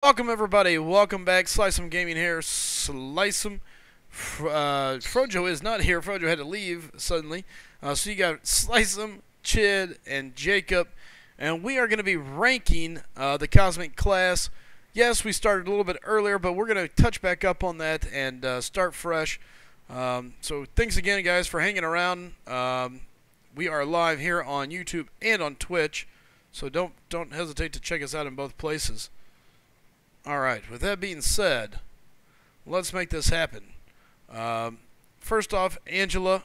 Welcome everybody, welcome back. SlycemGaming here. FroJo is not here. FroJo had to leave suddenly. So you got Slycem, Chid, and Jacob, and we are going to be ranking the Cosmic class. Yes, we started a little bit earlier, but we're going to touch back up on that and start fresh. So thanks again, guys, for hanging around. We are live here on YouTube and on Twitch, so don't hesitate to check us out in both places. Alright, with that being said, let's make this happen. First off, Angela,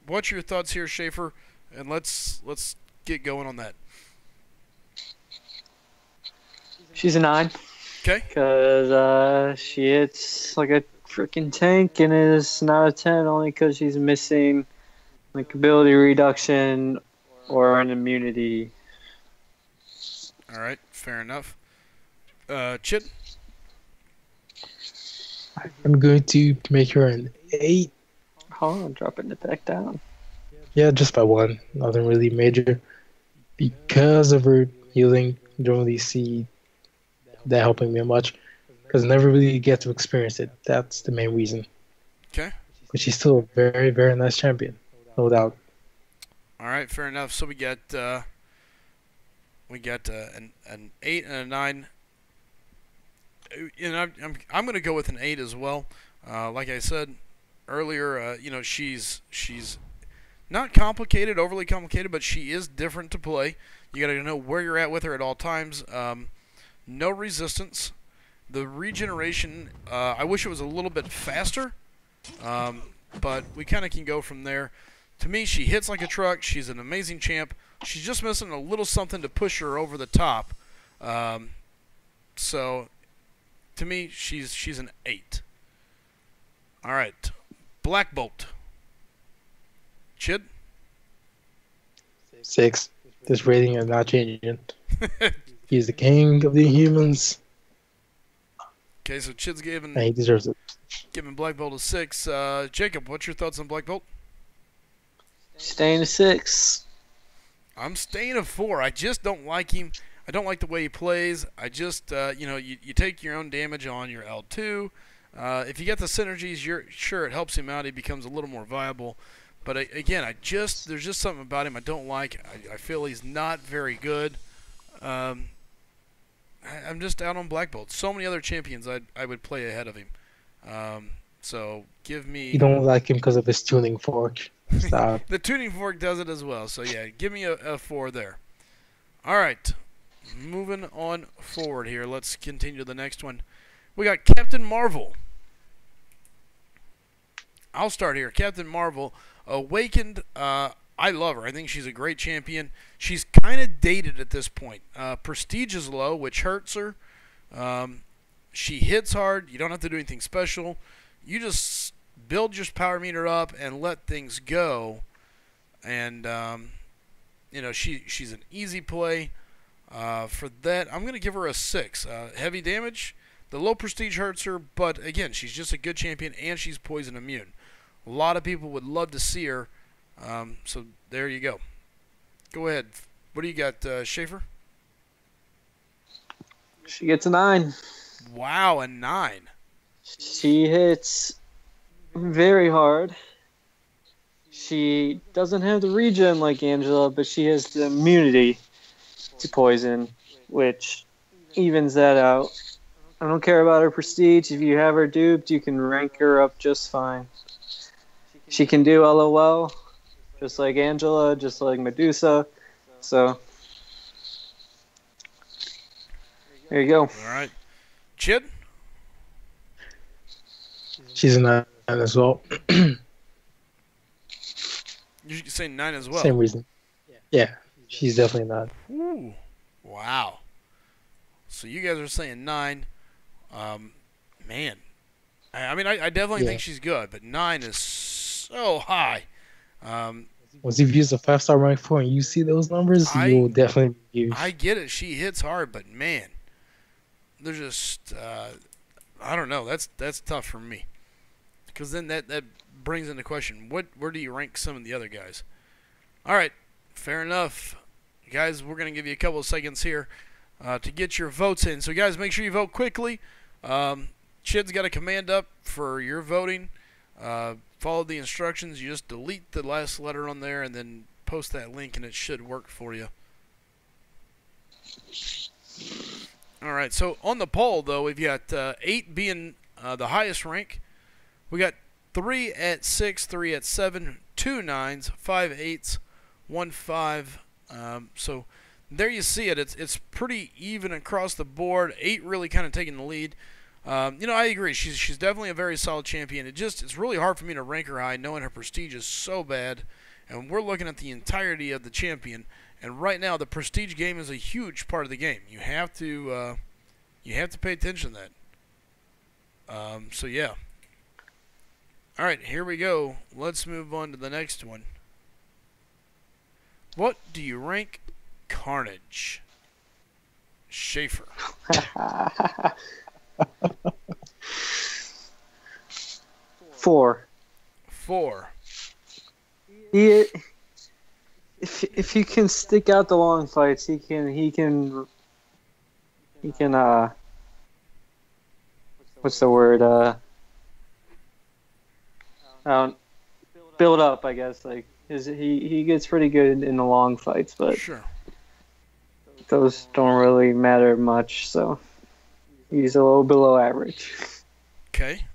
what's your thoughts here, Schaefer? And let's get going on that. She's a 9. Okay. Because she hits like a freaking tank and is not a 10 only because she's missing like ability reduction or an immunity. Alright, fair enough. Chid? I'm going to make her an 8. Oh, I'm dropping it back down. Yeah, just by 1. Nothing really major. Because of her healing, I don't really see that helping me much. Because I never really get to experience it. That's the main reason. Okay. But she's still a very, very nice champion. No doubt. Alright, fair enough. So we got an 8 and a 9. And I'm going to go with an 8 as well. Like I said earlier, you know, she's not complicated, overly complicated, but she is different to play. You got to know where you're at with her at all times. No resistance. The regeneration, I wish it was a little bit faster, but we kind of can go from there. To me, she hits like a truck. She's an amazing champ. She's just missing a little something to push her over the top. So, to me, she's an 8. All right, Black Bolt. Chid? 6. This rating is not changing. He's the king of the humans. Okay, so Chid's And he deserves it. giving Black Bolt a 6. Jacob, what's your thoughts on Black Bolt? Staying a 6. I'm staying a 4. I just don't like him. I don't like the way he plays. I just, you know, you take your own damage on your L2. If you get the synergies, sure it helps him out. He becomes a little more viable. But again, there's just something about him I don't like. I feel he's not very good. I'm just out on Black Bolt. So many other champions I would play ahead of him. So give me. You don't like him because of his tuning fork. Stop. The tuning fork does it as well. So yeah, give me a 4 there. All right, moving on forward here. Let's continue to the next one. We got Captain Marvel. I'll start here. Captain Marvel, Awakened. I love her. I think she's a great champion. She's kind of dated at this point. Prestige is low, which hurts her. She hits hard. You don't have to do anything special. You just build your power meter up and let things go. And, you know, she's an easy play. For that, I'm going to give her a 6. Heavy damage. The low prestige hurts her, but again, she's just a good champion, and she's poison immune. A lot of people would love to see her. So there you go. Go ahead. What do you got, Schaefer? She gets a 9. Wow, a 9. She hits very hard. She doesn't have the regen like Angela, but she has the immunity to poison, which evens that out. I don't care about her prestige. If you have her duped, you can rank her up just fine. She can do LOL, just like Angela, just like Medusa. So, there you go. All right. Chid? She's a 9 as well. You should say 9 as well. Same reason. Yeah, she's definitely not. Ooh. Wow. So you guys are saying 9. Man. I mean, I definitely think she's good, but 9 is so high. Once you've used a 5-star rank 4 and you see those numbers, you will definitely use. I get it. She hits hard, but man, they're just, I don't know. That's tough for me. Because then that brings into question, where do you rank some of the other guys? All right, fair enough. Guys, we're going to give you a couple of seconds here. to get your votes in. So, guys, make sure you vote quickly. Chid's got a command up for your voting. Follow the instructions. You just delete the last letter on there and then post that link, and it should work for you. All right, so on the poll, though, we've got 8 being the highest rank. We got 3 at 6, 3 at 7, 2 9s, 5 8s, 1 5. So there you see it. It's pretty even across the board. 8 really kind of taking the lead. I agree. She's definitely a very solid champion. It's really hard for me to rank her high, knowing her prestige is so bad. And we're looking at the entirety of the champion. And right now, the prestige game is a huge part of the game. You have to pay attention to that. So yeah. All right, here we go. Let's move on to the next one. What do you rank Carnage? Schaefer. 4. 4. If he can stick out the long fights, he can what's the word? Build up, I guess. Like he gets pretty good in the long fights, but sure, those don't really matter much. So he's a little below average. Okay.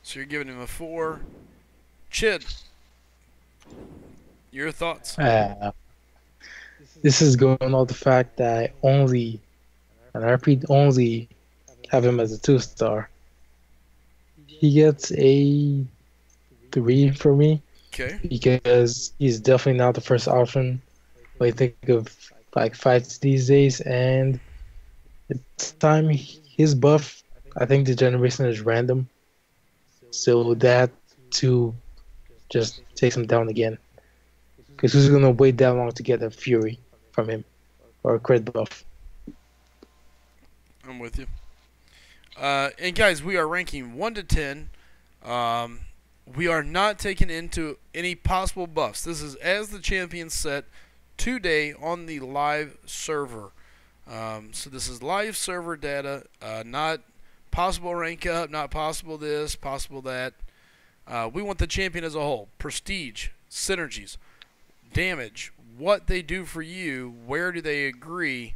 So you're giving him a 4. Chid, your thoughts? This is going on the fact that I repeat, only have him as a 2-star. He gets a 3 for me. Okay. Because he's definitely not the first option when you think of like fights these days, and at the time his buff, I think the generation is random. So that too just takes him down again. Because who's gonna wait that long to get a Fury from him or a crit buff? I'm with you. And guys, we are ranking 1 to 10. We are not taking into any possible buffs. This is as the champion set today on the live server. So this is live server data, not possible rank up, not possible this, possible that. We want the champion as a whole. Prestige, synergies, damage, what they do for you, where do they agree,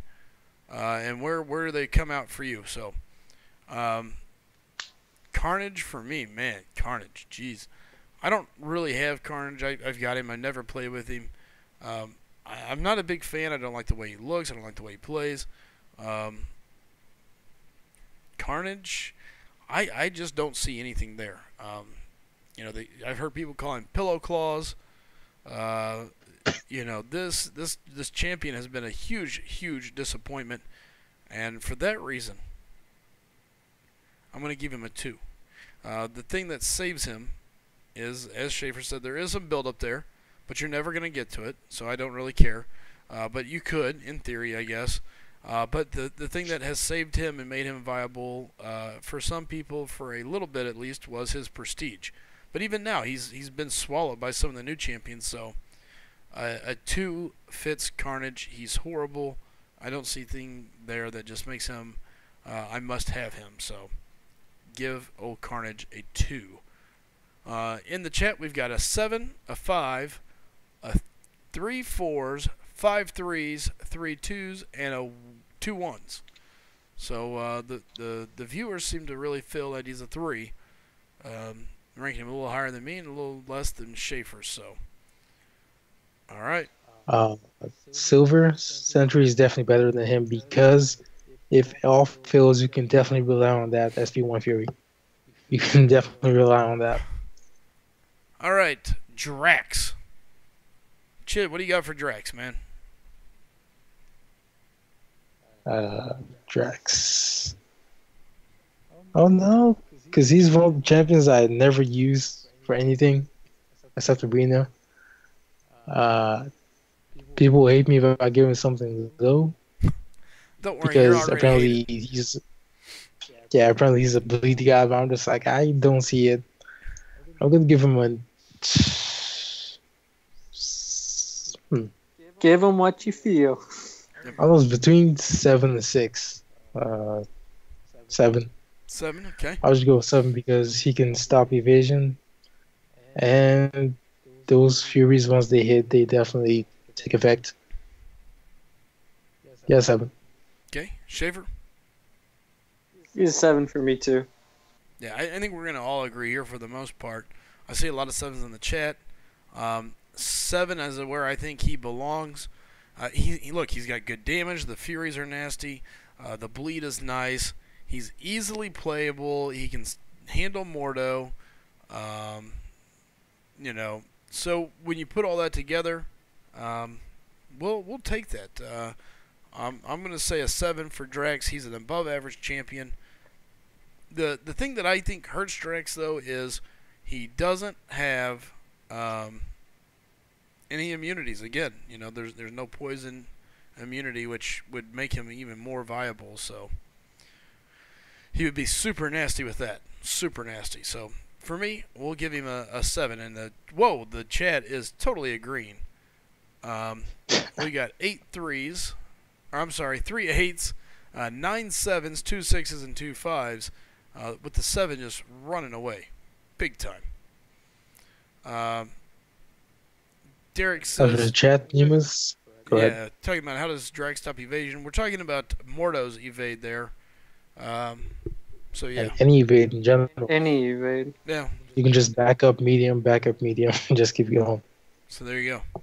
and where do they come out for you. So Carnage for me, man, Carnage, jeez. I don't really have Carnage. I've got him. I never play with him. I'm not a big fan. I don't like the way he looks. I don't like the way he plays. Carnage, I just don't see anything there. I've heard people call him pillow claws. This champion has been a huge disappointment, and for that reason, I'm going to give him a 2. The thing that saves him is, as Schaefer said, there is some build up there, but you're never going to get to it, so I don't really care. But you could, in theory, I guess. But the thing that has saved him and made him viable for some people, for a little bit at least, was his prestige. But even now, he's been swallowed by some of the new champions, so a 2 fits Carnage. He's horrible. I don't see anything there that just makes him, I must have him, so give old Carnage a 2. In the chat, we've got a 7, a 5, a 3 4s, 5 3s, 3 2s, and 2 1s. So the viewers seem to really feel that he's a 3, ranking him a little higher than me and a little less than Schaefer. So, all right. Silver Sentry is definitely better than him because if all fails, you can definitely rely on that SP1 Fury. You can definitely rely on that. All right, Drax. Chid, what do you got for Drax, man? Drax. Oh no, because he's one of the champions I never use for anything except Arena. People hate me if I give him something low. Don't worry, because apparently he's a bleed guy, but I'm just like, I don't see it. I'm gonna give him a Give him what you feel. I was between 7 and 6. 7. 7. Okay. I'll just go with 7 because he can stop evasion, and those Furies, once they hit, they definitely take effect. Yeah, 7. Okay. Schaefer. He's a 7 for me too. Yeah, I think we're gonna all agree here for the most part. I see a lot of 7s in the chat. 7 is where I think he belongs. Look, he's got good damage. The Furies are nasty. The bleed is nice. He's easily playable. He can handle Mordo. You know, so when you put all that together, we'll take that. I'm gonna say a 7 for Drax. He's an above-average champion. The thing that I think hurts Drax though is he doesn't have any immunities. Again, you know, there's no poison immunity, which would make him even more viable. So he would be super nasty with that. Super nasty. So for me, we'll give him a 7. And the chat is totally agreeing. We got 8 3s. Or I'm sorry, 3 8s, 9 7s, 2 6s, and 2 5s. With the 7 just running away. Big time. Derek says... the chat, Nemus? Go ahead. Talking about how does Drax stop evasion. We're talking about Mordo's evade there. So, yeah. And any evade in general. Any evade. Yeah. You can just back up medium, and just keep going. So, there you go.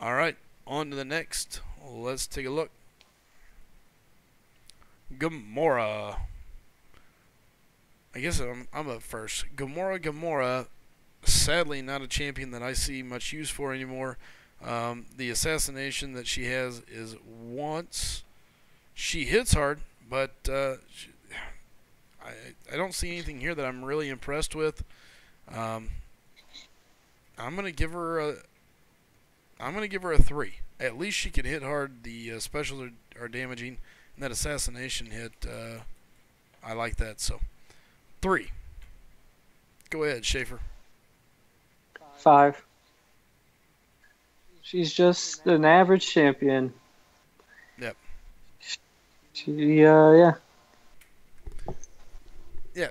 All right. On to the next. Let's take a look. Gamora. I guess I'm up first. Gamora, sadly not a champion that I see much use for anymore. The assassination that she has is once. She hits hard, but I don't see anything here that I'm really impressed with. I'm gonna give her a 3. At least she can hit hard. The specials are damaging. And that assassination hit, I like that. So, 3. Go ahead, Schaefer. 5. She's just an average champion. Yep. Yeah. Yeah.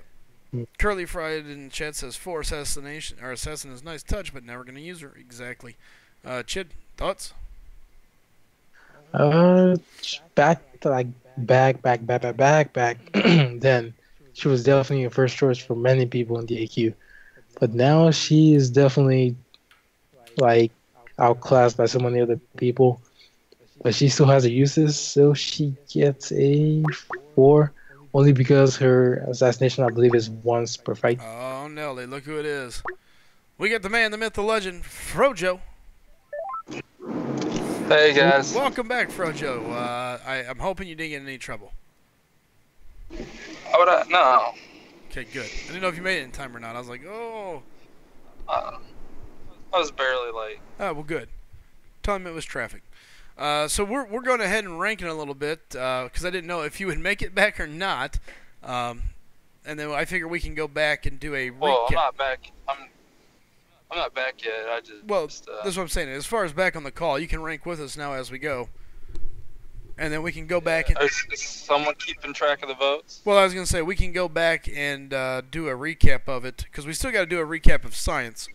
Curly Fried in chat says 4 assassination. Our assassin is nice touch, but never going to use her. Exactly. Chid, thoughts? Back then she was definitely a first choice for many people in the AQ, but now she is definitely like outclassed by so many other people, but she still has her uses, so she gets a 4 only because her assassination, I believe, is once per fight. Oh Nelly, look who it is. We got the man, the myth, the legend, FroJo. Hey guys. Welcome back, FroJo. I'm hoping you didn't get in any trouble. No. Okay, good. I didn't know if you made it in time or not. I was like, oh. I was barely late. Oh, well, good. Tell him it was traffic. So we're going ahead and rank it a little bit because I didn't know if you would make it back or not. And then I figure we can go back and do a recap. Well, I'm not back. I'm not back yet. That's what I'm saying. As far as back on the call, you can rank with us now as we go. And then we can go back and... Is someone keeping track of the votes? Well, I was going to say, we can go back and do a recap of it, because we still got to do a recap of Science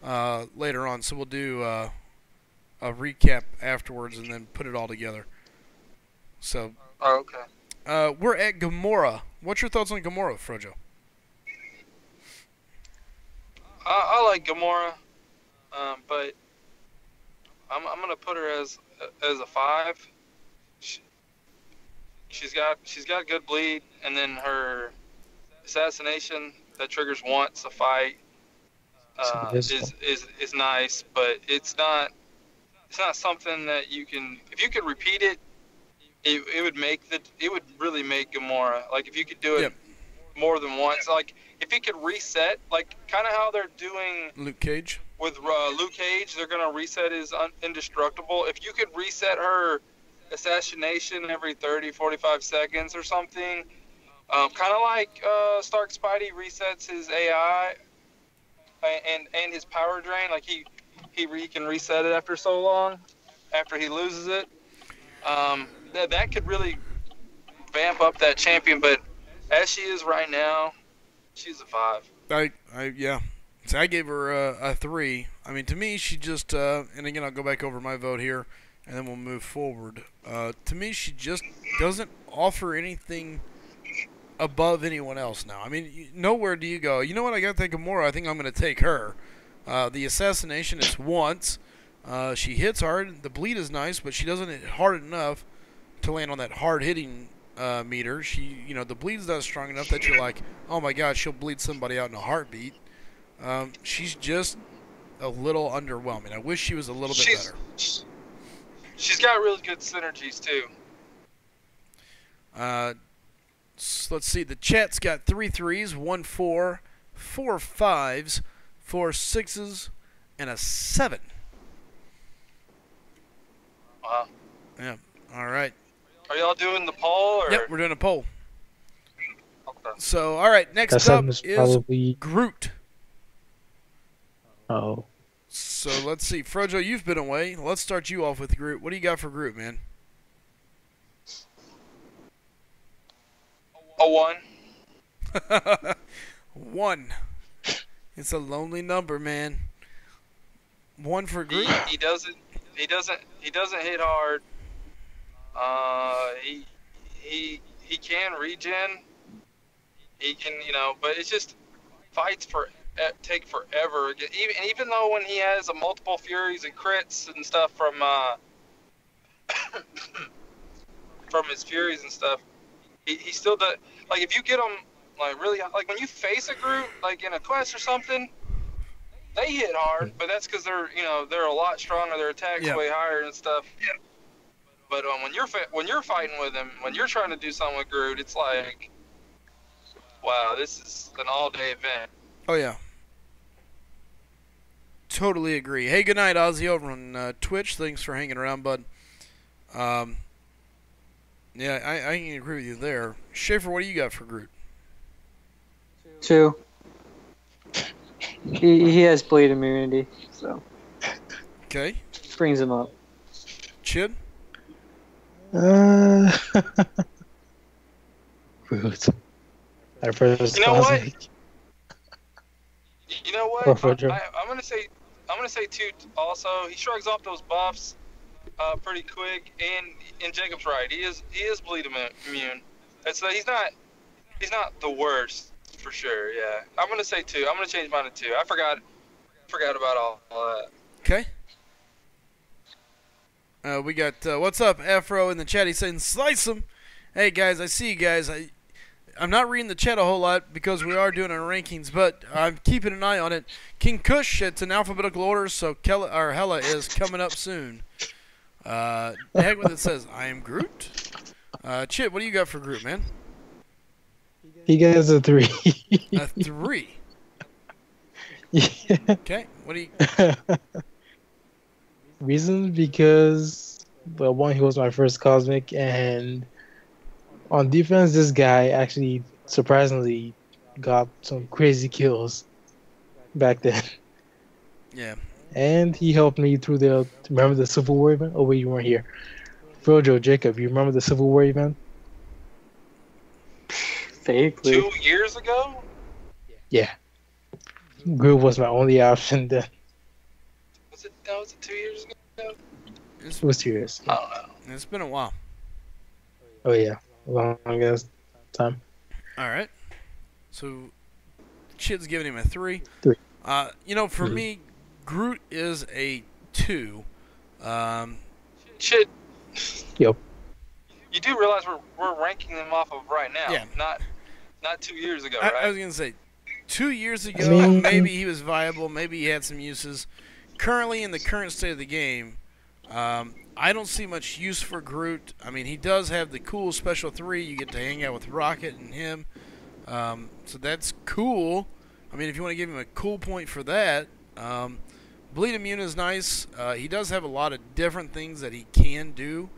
later on, so we'll do a recap afterwards and then put it all together. So... Oh, okay. We're at Gamora. What's your thoughts on Gamora, FroJo? I like Gamora, but I'm gonna put her as a 5. She's got good bleed, and then her assassination that triggers once a fight is nice, but it's not something that you can, if you could repeat it, it would really make Gamora, like if you could do it more than once, like if you could reset, like kind of how they're doing Luke Cage with Luke Cage, they're gonna reset his indestructible. If you could reset her assassination every 30-45 seconds or something, kind of like Stark Spidey resets his AI and his power drain, like he he can reset it after so long, after he loses it. That could really vamp up that champion, but as she is right now, she's a 5. Yeah. So I gave her a 3. I mean, to me, she just, and again, I'll go back over my vote here, and then we'll move forward. To me, she just doesn't offer anything above anyone else now. I mean, nowhere do you go, you know what, I got to take Gamora, I think I'm going to take her. The assassination is once. She hits hard. The bleed is nice, but she doesn't hit hard enough to land on that hard-hitting meter. The bleed's not strong enough that you're like, oh my god, she'll bleed somebody out in a heartbeat. She's just a little underwhelming. I wish she was a little bit better. She's got really good synergies, too. So let's see. The chat's got 3 3s, 1 4, 4 5s, 4 6s, and a 7. Wow. Yeah. All right. Are y'all doing the poll? Or? Yep, we're doing a poll. Okay. So, all right, next up is probably Groot. Oh. So, let's see. FroJo, you've been away. Let's start you off with Groot. What do you got for Groot, man? A 1. 1. It's a lonely number, man. 1 for Groot. He doesn't hit hard. He can regen. He can, but it's just fights take forever. Even though when he has multiple furies and crits and stuff from from his furies and stuff, he still does. Like if you get him really when you face a Groot in a quest or something, they hit hard, but that's because they're a lot stronger. Their attacks way higher and stuff. Yeah. But when you're fighting with him, when you're trying to do something with Groot, it's like, wow, this is an all-day event. Oh yeah. Totally agree. Hey, good night, Ozzy over on Twitch. Thanks for hanging around, bud. Yeah, I can agree with you there. Schaefer, what do you got for Groot? 2. He has bleed immunity, so. Okay. Brings him up. Chid? Groot. Our first You know what? cosmic. You know what? I'm gonna say 2 also. He shrugs off those buffs pretty quick, and Jacob's right. He is bleed immune. And so he's not the worst for sure. Yeah, I'm gonna say 2. I'm gonna change mine to 2. I forgot about all that. Okay. We got what's up, Afro in the chat. He's saying Slycem. Hey guys, I see you guys. I'm not reading the chat a whole lot because we are doing our rankings, but I'm keeping an eye on it. King Kush, it's in alphabetical order, so Hella is coming up soon. The heck with it says, I am Groot. Chip, what do you got for Groot, man? He gets a 3. A 3. Yeah. Okay. What do you? Reason because, well, one, he was my first cosmic, and on defense, this guy actually surprisingly got some crazy kills back then. Yeah. And he helped me through remember the Civil War event? Oh wait, you weren't here. FroJo, Jacob, you remember the Civil War event? Vaguely. 2 years ago? Yeah. Groot was my only option then. Was it 2 years ago? It was 2 years. I don't know. It's been a while. Oh yeah, long ass time. All right. So, Chid's giving him a 3. 3. For me, Groot is a 2. Chid. Yep. You do realize we're ranking them off of right now, Yeah. not 2 years ago, I right? was gonna say, 2 years ago, maybe he was viable, maybe he had some uses. Currently, in the current state of the game, I don't see much use for Groot. I mean, he does have the cool special 3. You get to hang out with Rocket and him, so that's cool. I mean, if you want to give him a cool point for that, Bleed Immune is nice. He does have a lot of different things that he can do.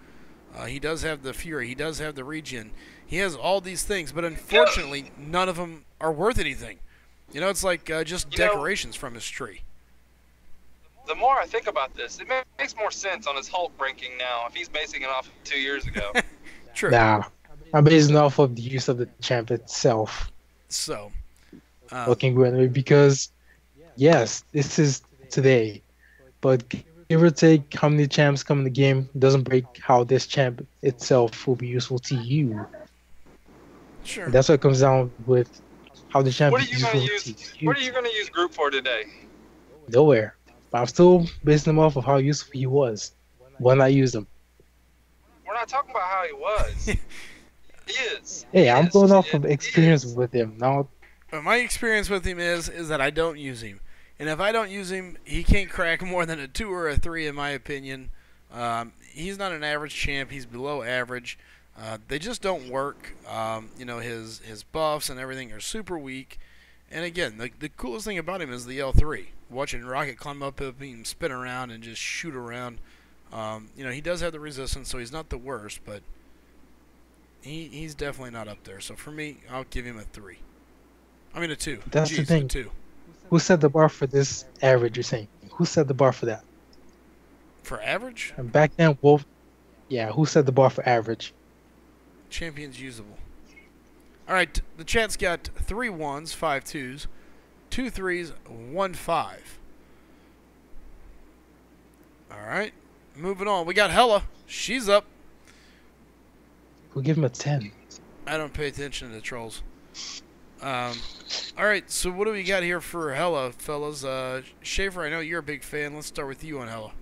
He does have the Fury. He does have the Regen. He has all these things, but unfortunately, none of them are worth anything. It's like just decorations from his tree. the more I think about this, it makes more sense on his Hulk ranking now if he's basing it off of 2 years ago. True. Nah, I'm basing off of the use of the champ itself. So, Looking good because, yes, this is today, but give or take how many champs come in the game doesn't break how this champ itself will be useful to you. sure. And that's what comes down with how the champ What are is you going useful to use? to you. What are you going to use Groot for today? Nowhere. But I'm still basing him off of how useful he was when I used him. We're not talking about how he was. He is. Hey, He I'm is. going off He of experience is. with him, not My experience with him is that I don't use him, and if I don't use him, he can't crack more than a 2 or a 3 in my opinion. He's not an average champ; he's below average. They just don't work. His buffs and everything are super weak. And again, the coolest thing about him is the L3. Watching Rocket climb up him, spin around, and just shoot around. He does have the resistance, so he's not the worst, but he's definitely not up there. So for me, I'll give him a 3. I mean a 2. That's the Jeez, thing. A 2. who set the bar for this average. You're saying who set the bar for that? For average, And back then, Wolf, yeah, who set the bar for average? champion's usable. All right, the chat's got 3 1s, 5 2s, 2 3s, 1 5. All right, moving on. We got Hella. She's up. We'll give him a 10. I don't pay attention to the trolls. All right, so what do we got here for Hella, fellas? Schaefer, I know you're a big fan. Let's start with you on Hella.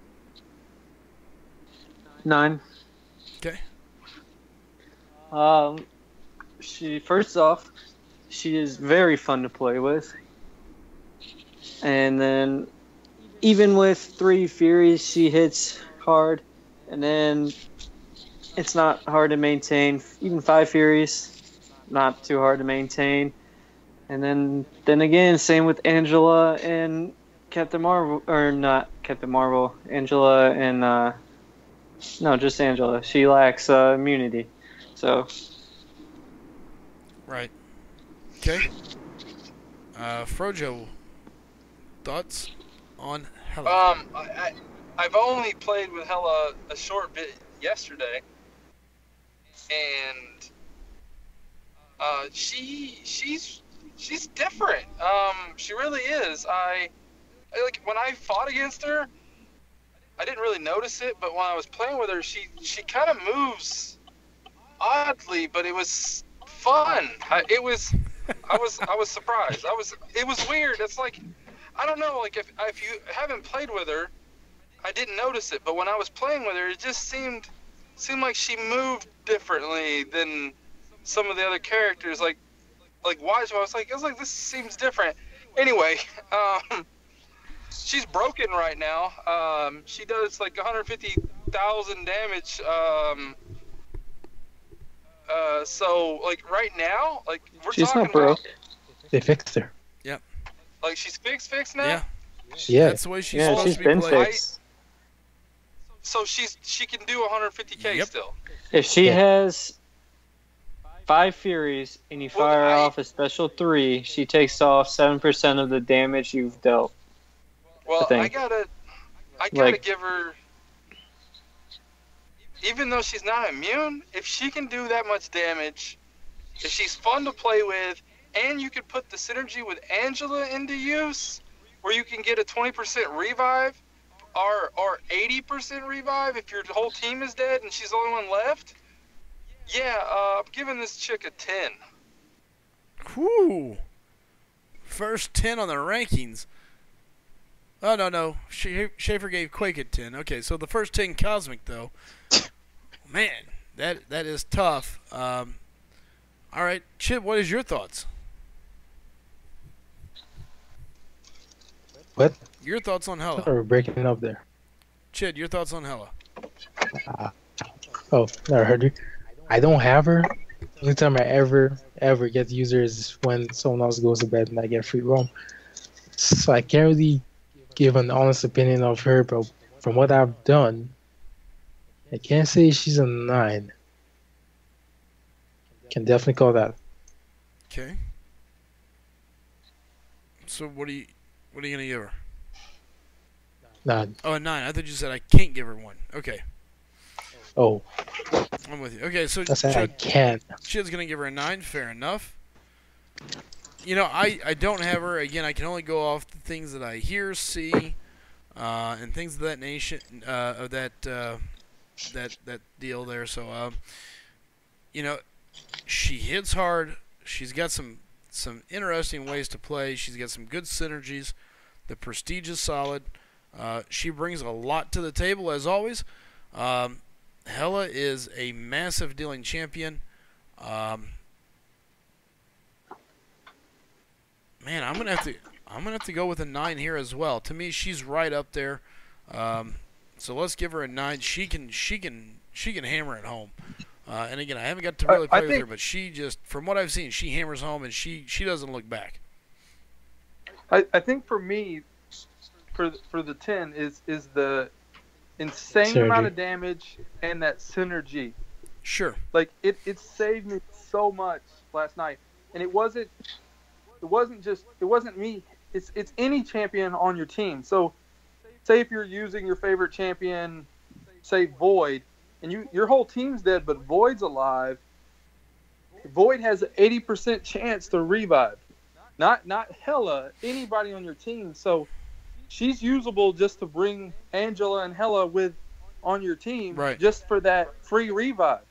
9. Okay. First off, she is very fun to play with. And then even with 3 Furies, she hits hard. And then it's not hard to maintain. Even 5 Furies, not too hard to maintain. And then again, same with Angela and Captain Marvel, or not Captain Marvel, Angela and no, just Angela. She lacks immunity, so Right. Okay. FroJo, thoughts on Hella? I've only played with Hella a short bit yesterday, and she's different. She really is. I like when I fought against her, I didn't really notice it, but when I was playing with her, she kind of moves oddly, but it was fun. I was surprised. It was weird. It's like, I don't know, like if you haven't played with her, I didn't notice it, but when I was playing with her, it just seemed like she moved differently than some of the other characters. Like Wise, I was like, this seems different. Anyway, she's broken right now. She does like 150,000 damage. So like right now, like she's talking not broke. They fixed her. Yep. Like she's fixed now. Yeah. Yeah. That's the way she's Yeah, supposed she's to be been played. fixed. So she can do 150k Yep. still. If she Yeah. has 5 Furies and you fire off a special 3, she takes off 7% of the damage you've dealt. Well, I I think. gotta Like- give her. Even though she's not immune, if she can do that much damage, if she's fun to play with, and you could put the synergy with Angela into use, where you can get a 20% revive, or 80% revive if your whole team is dead and she's the only one left. Yeah, I'm giving this chick a 10. Whew. First 10 on the rankings. Oh, no. Schaefer gave Quake a 10. Okay, so the first 10 Cosmic, though. Man, that is tough. All right, Chip, what is your thoughts? What? Your thoughts on Hella. Or breaking up there. Chid, your thoughts on Hella. Oh, I heard you. I don't have her. The only time I ever get to use her is when someone else goes to bed and I get free roam. So I can't really give an honest opinion of her, but from what I've done, I can't say she's a 9. Can definitely call that. Okay. So what are you gonna give her? 9. Oh, a 9. I thought you said I can't give her 1. Okay. Oh, I'm with you. Okay, so I said I can. Chid's going to give her a 9. Fair enough. You know, I don't have her. Again, I can only go off the things that I hear, see, and things of that nation, of that deal there. So, you know, she hits hard. She's got some interesting ways to play. She's got some good synergies. The prestige is solid. She brings a lot to the table, as always. Hela is a massive dealing champion. Man, I'm gonna have to go with a 9 here as well. To me, she's right up there. So let's give her a 9. She can hammer it home. And again, I haven't got to really play with her, but she just, from what I've seen, she hammers home and she doesn't look back. I think for me, for the 10 is the insane amount of damage and that synergy. Sure. Like it saved me so much last night, and it wasn't me. It's any champion on your team. So, say if you're using your favorite champion, say Void, and your whole team's dead, but Void's alive. Void has an 80% chance to revive. Not Hela, anybody on your team. So, she's usable just to bring Angela and Hela on your team, right, just for that free revive.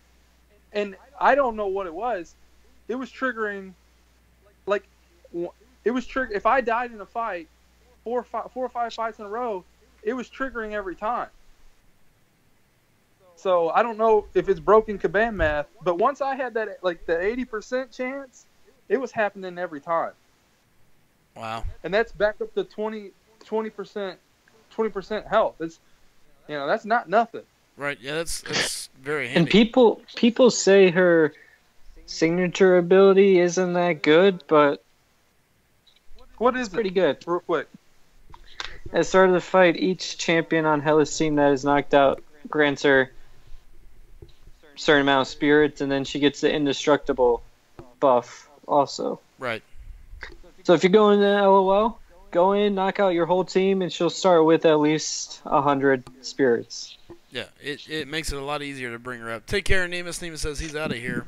And I don't know what it was. It was triggering, like, if I died in a fight, 4 or 5 fights in a row, it was triggering every time. So I don't know if it's broken Kabam math, but once I had that, like, the 80% chance, it was happening every time. Wow. And that's back up to 20% health. It's, that's not nothing. Right. Yeah, that's very handy. And people say her signature ability isn't that good, but what is pretty good. Real quick. At the start of the fight, each champion on Hela's team that is knocked out grants her a certain amount of spirits, and then she gets the indestructible buff also. Right. So if you go into LOL, go in, knock out your whole team, and she'll start with at least 100 spirits. Yeah, it makes it a lot easier to bring her up. Take care, Nemus. Nemus says he's out of here.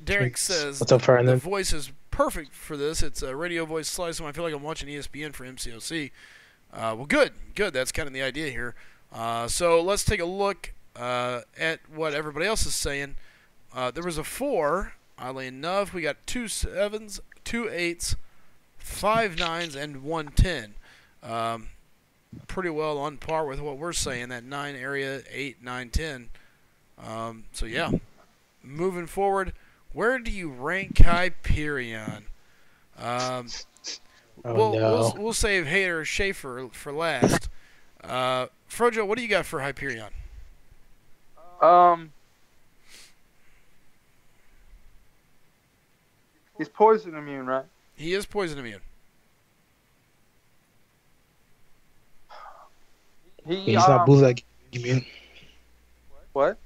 Derek says what's up, the voice is perfect for this. It's a radio voice Slycem. I feel like I'm watching ESPN for MCOC. Well, good. That's kind of the idea here. So let's take a look at what everybody else is saying. There was a 4. Oddly enough, we got 2 7s, 2 8s, 5 9s, and 1 10. Pretty well on par with what we're saying, that 9 area, 8, 9, 10. So yeah, moving forward, where do you rank Hyperion? We'll save Hater Schaefer for last. FroJo, what do you got for Hyperion? He's poison immune, right? He is poison immune. He's not bootleg immune. What?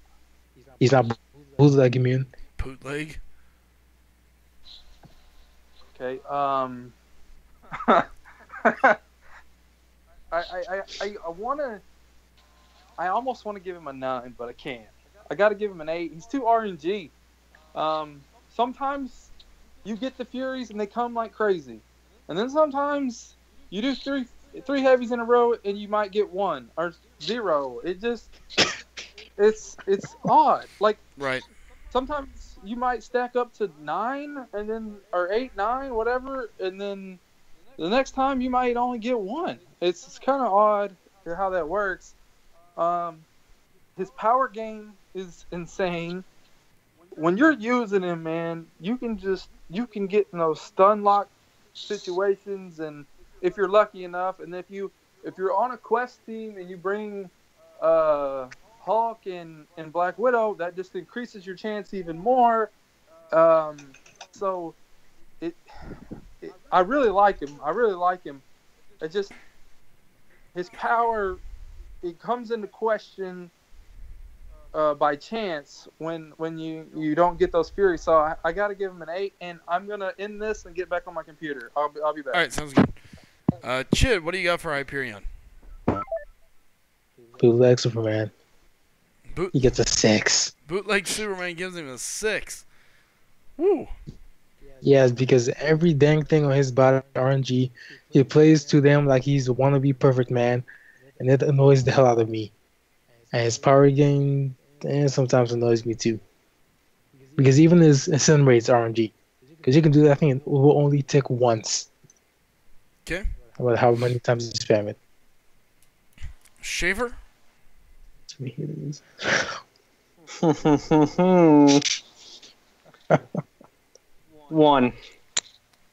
He's not bootleg immune. Bootleg? Okay. I almost want to give him a 9, but I can't. I got to give him an 8. He's too RNG. Sometimes you get the Furies and they come like crazy, and then sometimes you do three heavies in a row and you might get 1 or 0. It just it's odd. Like, right. Sometimes you might stack up to 9 and then, or 8, 9, whatever, and then the next time you might only get 1. It's kind of odd how that works. His power game is insane. When you're using him, man, you can get in those stun lock situations, and if you're lucky enough, and if you're on a quest team and you bring Hulk and Black Widow, that just increases your chance even more. So I really like him. It just, his power, it comes into question by chance when you don't get those Furies. So I got to give him an 8, and I'm gonna end this and get back on my computer. I'll be back. All right, sounds good. Chid, what do you got for Hyperion? Bootleg Superman. Boot, He gets a 6. bootleg Superman gives him a 6. Woo. Yes, because every dang thing on his body, RNG, he plays to them like he's a wannabe perfect man, and it annoys the hell out of me. And his power gain sometimes annoys me too. Because even his stun rate's RNG. Because you can do that thing and it will only tick once. Okay. About how many times you spam it. Schaefer? Here it is. 1.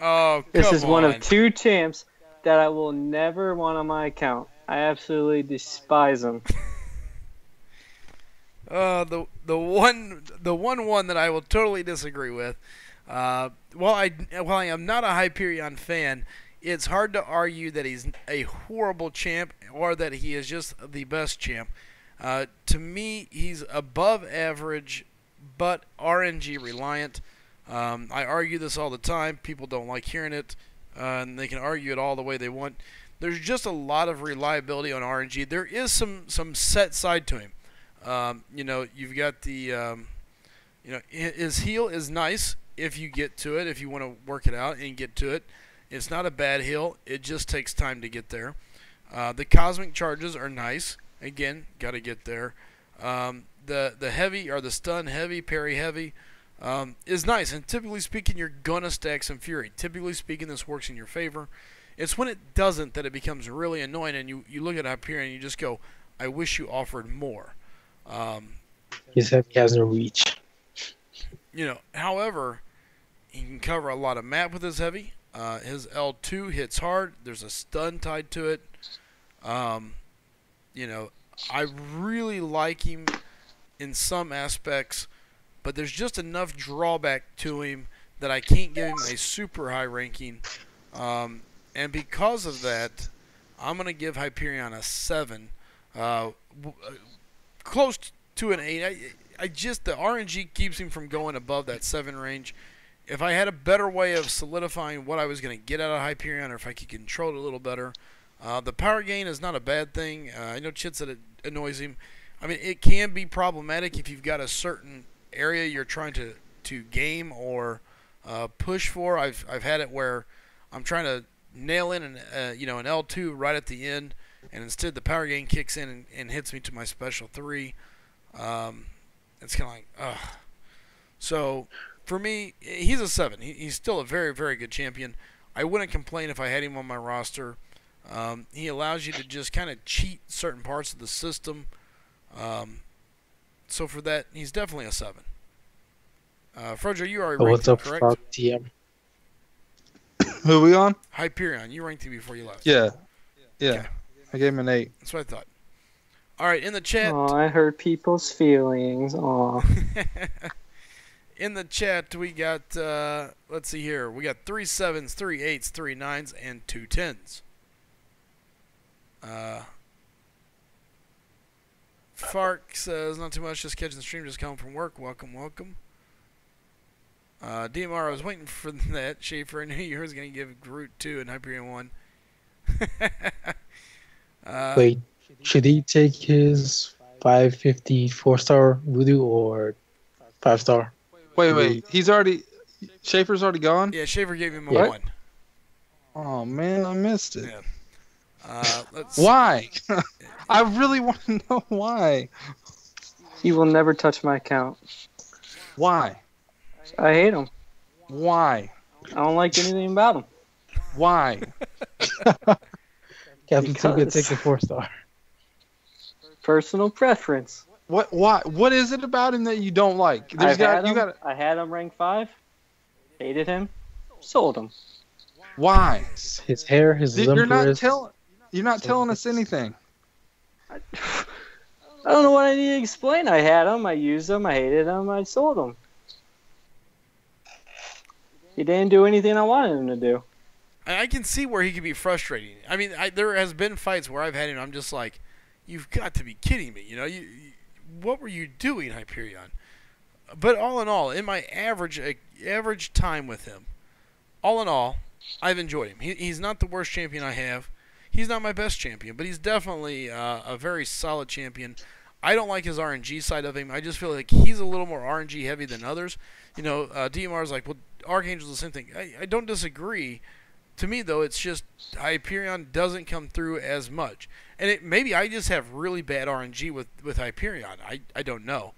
Oh, This come is one of on. 2 champs that I will never want on my account. I absolutely despise them. The one that I will totally disagree with. While I am not a Hyperion fan, it's hard to argue that he's a horrible champ or that he is just the best champ. To me, he's above average, but RNG reliant. I argue this all the time. People don't like hearing it, and they can argue it all the way they want. There's just a lot of reliability on RNG. There is some set side to him. You've got the, his heal is nice if you get to it, if you want to work it out and get to it. It's not a bad heal. It just takes time to get there. The cosmic charges are nice. Again, got to get there. The heavy or the stun heavy, parry heavy is nice. And typically speaking, you're going to stack some fury. Typically speaking, this works in your favor. It's when it doesn't that it becomes really annoying, and you look at Hyperion and you just go, I wish you offered more. His heavy has no reach. However, he can cover a lot of map with his heavy. His L2 hits hard. There's a stun tied to it. I really like him in some aspects, but there's just enough drawback to him that I can't give him a super high ranking. And because of that, I'm going to give Hyperion a 7. Close to an 8. The RNG keeps him from going above that 7 range. If I had a better way of solidifying what I was going to get out of Hyperion, or if I could control it a little better, the power gain is not a bad thing. I know Chid said it annoys him. I mean, it can be problematic if you've got a certain area you're trying to game or push for. I've had it where I'm trying to nail in an L2 right at the end, and instead the power gain kicks in and hits me to my special 3. It's kind of like, ugh. So for me, he's a 7. He's still a very, very good champion. I wouldn't complain if I had him on my roster. He allows you to just kind of cheat certain parts of the system. So for that, he's definitely a 7. FroJo, you already ranked What's him, up, correct? Frog TM? Who we on? Hyperion, you ranked him before you left. Yeah. Okay. I gave him an 8. That's what I thought. All right, in the chat. Oh, I hurt people's feelings. Aw. In the chat, we got, let's see here. We got 3 7s, 3 8s, 3 9s, and 2 10s. Fark says, not too much, just catching the stream, just coming from work. Welcome, welcome. DMR, I was waiting for that. Schaefer, I knew you were going to give Groot 2 and Hyperion 1. Wait, should he take his 550 4-star voodoo or 5-star? Wait. Schaefer's already gone? Yeah, Schaefer gave him a Yeah. 1. Oh, man, I missed it. Yeah. Why? I really want to know why. He will never touch my account. Why? I hate him. Why? I don't like anything about him. Why? Captain Two could Because- take the 4-star. Personal preference. What? Why? What is it about him that you don't like? I had him rank 5. Hated him. Sold him. Why? His hair, his You're not limbers. telling us anything. I don't know what I need to explain. I had him. I used him. I hated him. I sold him. He didn't do anything I wanted him to do. I can see where he could be frustrating. I mean, there has been fights where I've had him. I'm just like, you've got to be kidding me. What were you doing, Hyperion? But all in all, in my average time with him, all in all, I've enjoyed him. He's not the worst champion I have. He's not my best champion, but he's definitely a very solid champion. I don't like his RNG side of him. I just feel like he's a little more RNG heavy than others. You know, DMR is like, well, Archangel's the same thing. I don't disagree. To me, though, it's just Hyperion doesn't come through as much. And maybe I just have really bad RNG with Hyperion. I don't know.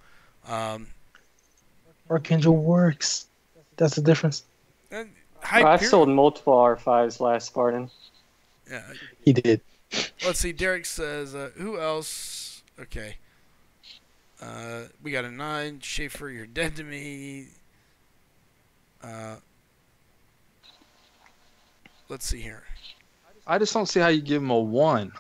Archangel works. That's the difference. I've sold multiple R5s last Spartan. Yeah, he did. Let's see. Derek says, who else? Okay. We got a 9. Schaefer, you're dead to me. Let's see here. I just don't see how you give him a 1.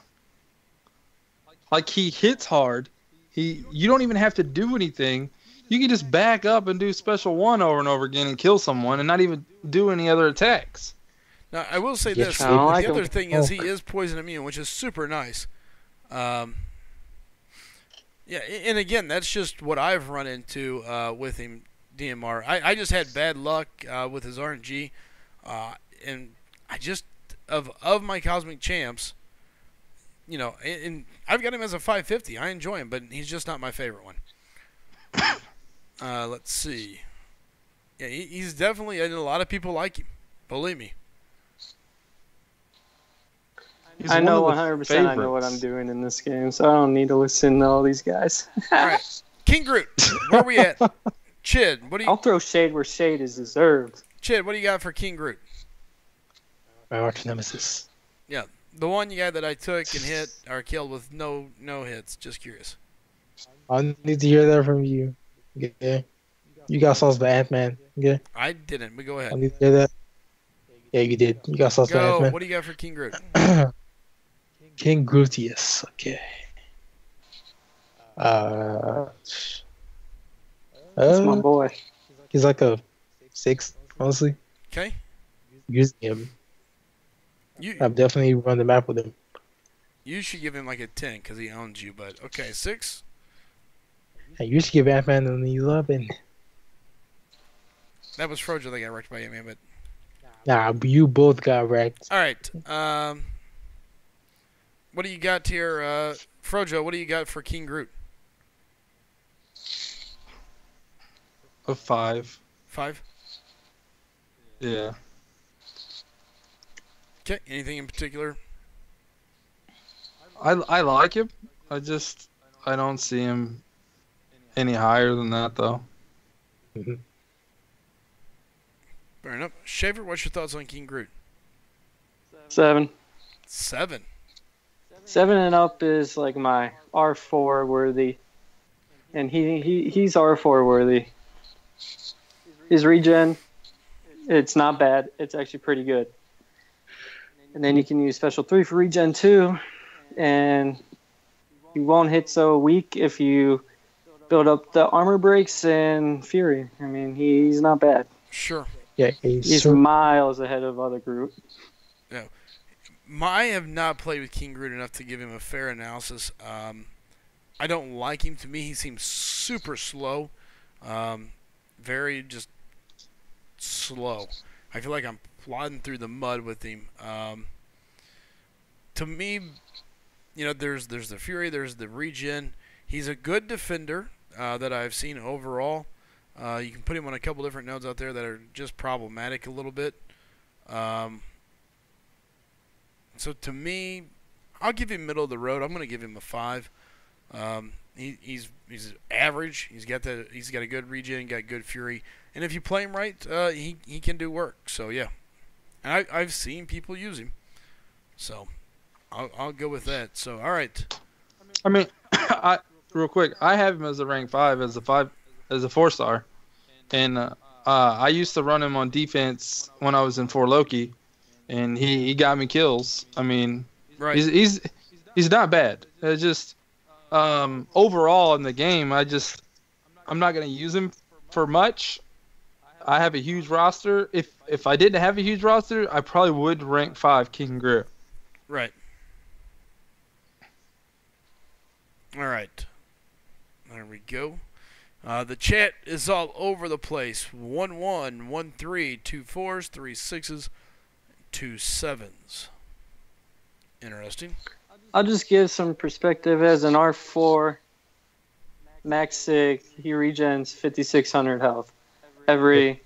Like, he hits hard. You don't even have to do anything. You can just back up and do special 1 over and over again and kill someone and not even do any other attacks. Now, I will say this. The other thing is he is poison immune, which is super nice. Yeah, and again, that's just what I've run into with him, DMR. I just had bad luck with his RNG. And I just, of my Cosmic Champs, you know, and I've got him as a 550. I enjoy him, but he's just not my favorite one. Let's see. Yeah, he's definitely, and a lot of people like him. Believe me. I know 100% I know what I'm doing in this game, so I don't need to listen to all these guys. All right. King Groot, where are we at? Chid, what do you... I'll throw shade where shade is deserved. Chid, what do you got for King Groot? My arch nemesis. Yeah, the one guy that I took and hit or killed with no hits. Just curious. I need to hear that from you. Okay. You got sauce by Ant-Man. Okay. I didn't, but go ahead. I need to hear that. Yeah, you did. You got sauce by Ant-Man. What do you got for King Groot? King Grootius. Okay. That's my boy. He's like a 6, honestly. Okay. Using him. I've definitely run the map with him. You should give him like a 10 because he owns you, but okay, 6. Hey, you should give Ant-Man an 11. That was FroJo that got wrecked by Ant-Man, but... Nah, you both got wrecked. Alright, what do you got here? FroJo, what do you got for King Groot? A 5. 5? Yeah. Okay, anything in particular? I like him. I don't see him any higher than that, though. Mm-hmm. Fair enough. Schaefer, what's your thoughts on King Groot? 7. 7? 7 and up is like my R4 worthy. And he's R4 worthy. His regen, it's not bad. It's actually pretty good. And then you can use special 3 for regen too. And you won't hit so weak if you build up the armor breaks and fury. I mean, he's not bad. Sure. Yeah, he's miles ahead of other Groot. Yeah. I have not played with King Groot enough to give him a fair analysis. I don't like him. To me, he seems super slow. Very just slow. I feel like I'm plodding through the mud with him. To me, you know, there's the fury, there's the regen. He's a good defender that I've seen overall. You can put him on a couple different nodes out there that are just problematic a little bit. So to me, I'll give him middle of the road. I'm going to give him a 5. He's average. He's got a good regen, got good fury, and if you play him right, he can do work. So yeah, and I've seen people use him. So I'll go with that. So all right. I mean, real quick, I have him as a rank 5, as a 4-star, and I used to run him on defense when I was in 4 Loki, and he got me kills. I mean, right. He's not bad. It's just overall in the game, I'm not gonna use him for much. I have a huge roster. If I didn't have a huge roster, I probably would rank 5 King Groot. Right. All right. There we go. The chat is all over the place. 1-1, 1-3, 2 4s, 3 6s, 2 sevens. Interesting. I'll just give some perspective. As an R4 max sig, he regens 5,600 health every.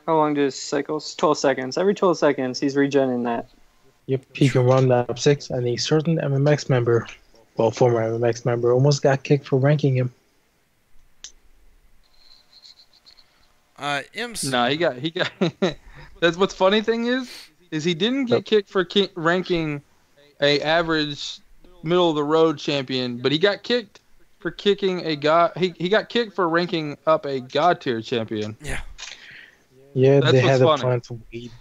How long does cycles? 12 seconds. Every 12 seconds, he's regenerating that. Yep, he can run that up 6, and a certain MMX member, well, former MMX member, almost got kicked for ranking him. MC. Nah, he got. That's what's funny thing is he didn't get kicked for ranking a average middle of the road champion, but he got kicked for kicking a god. He got kicked for ranking up a god tier champion. Yeah. Yeah, That's they had a what's plan to wait.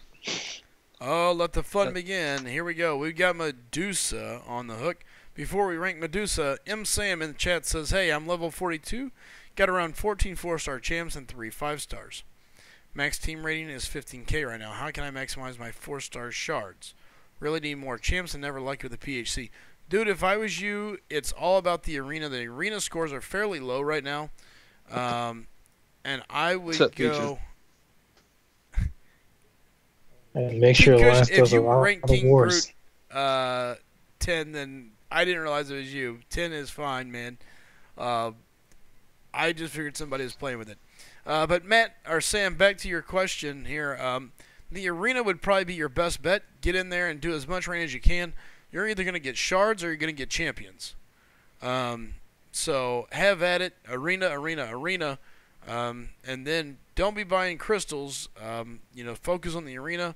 Oh, let the fun begin. Here we go. We've got Medusa on the hook. Before we rank Medusa, M. Sam in the chat says, hey, I'm level 42. Got around 14 4-star champs and 3 5-stars. Max team rating is 15k right now. How can I maximize my 4-star shards? Really need more champs and never lucky with the PHC. Dude, if I was you, it's all about the arena. The arena scores are fairly low right now. And I would go... And make sure Lance does a lot of wars. Groot, 10, then I didn't realize it was you. 10 is fine, man. I just figured somebody was playing with it. But Matt, or Sam, back to your question here. The arena would probably be your best bet. Get in there and do as much rain as you can. You're either going to get shards or you're going to get champions. So have at it. Arena. And then don't be buying crystals. Focus on the arena.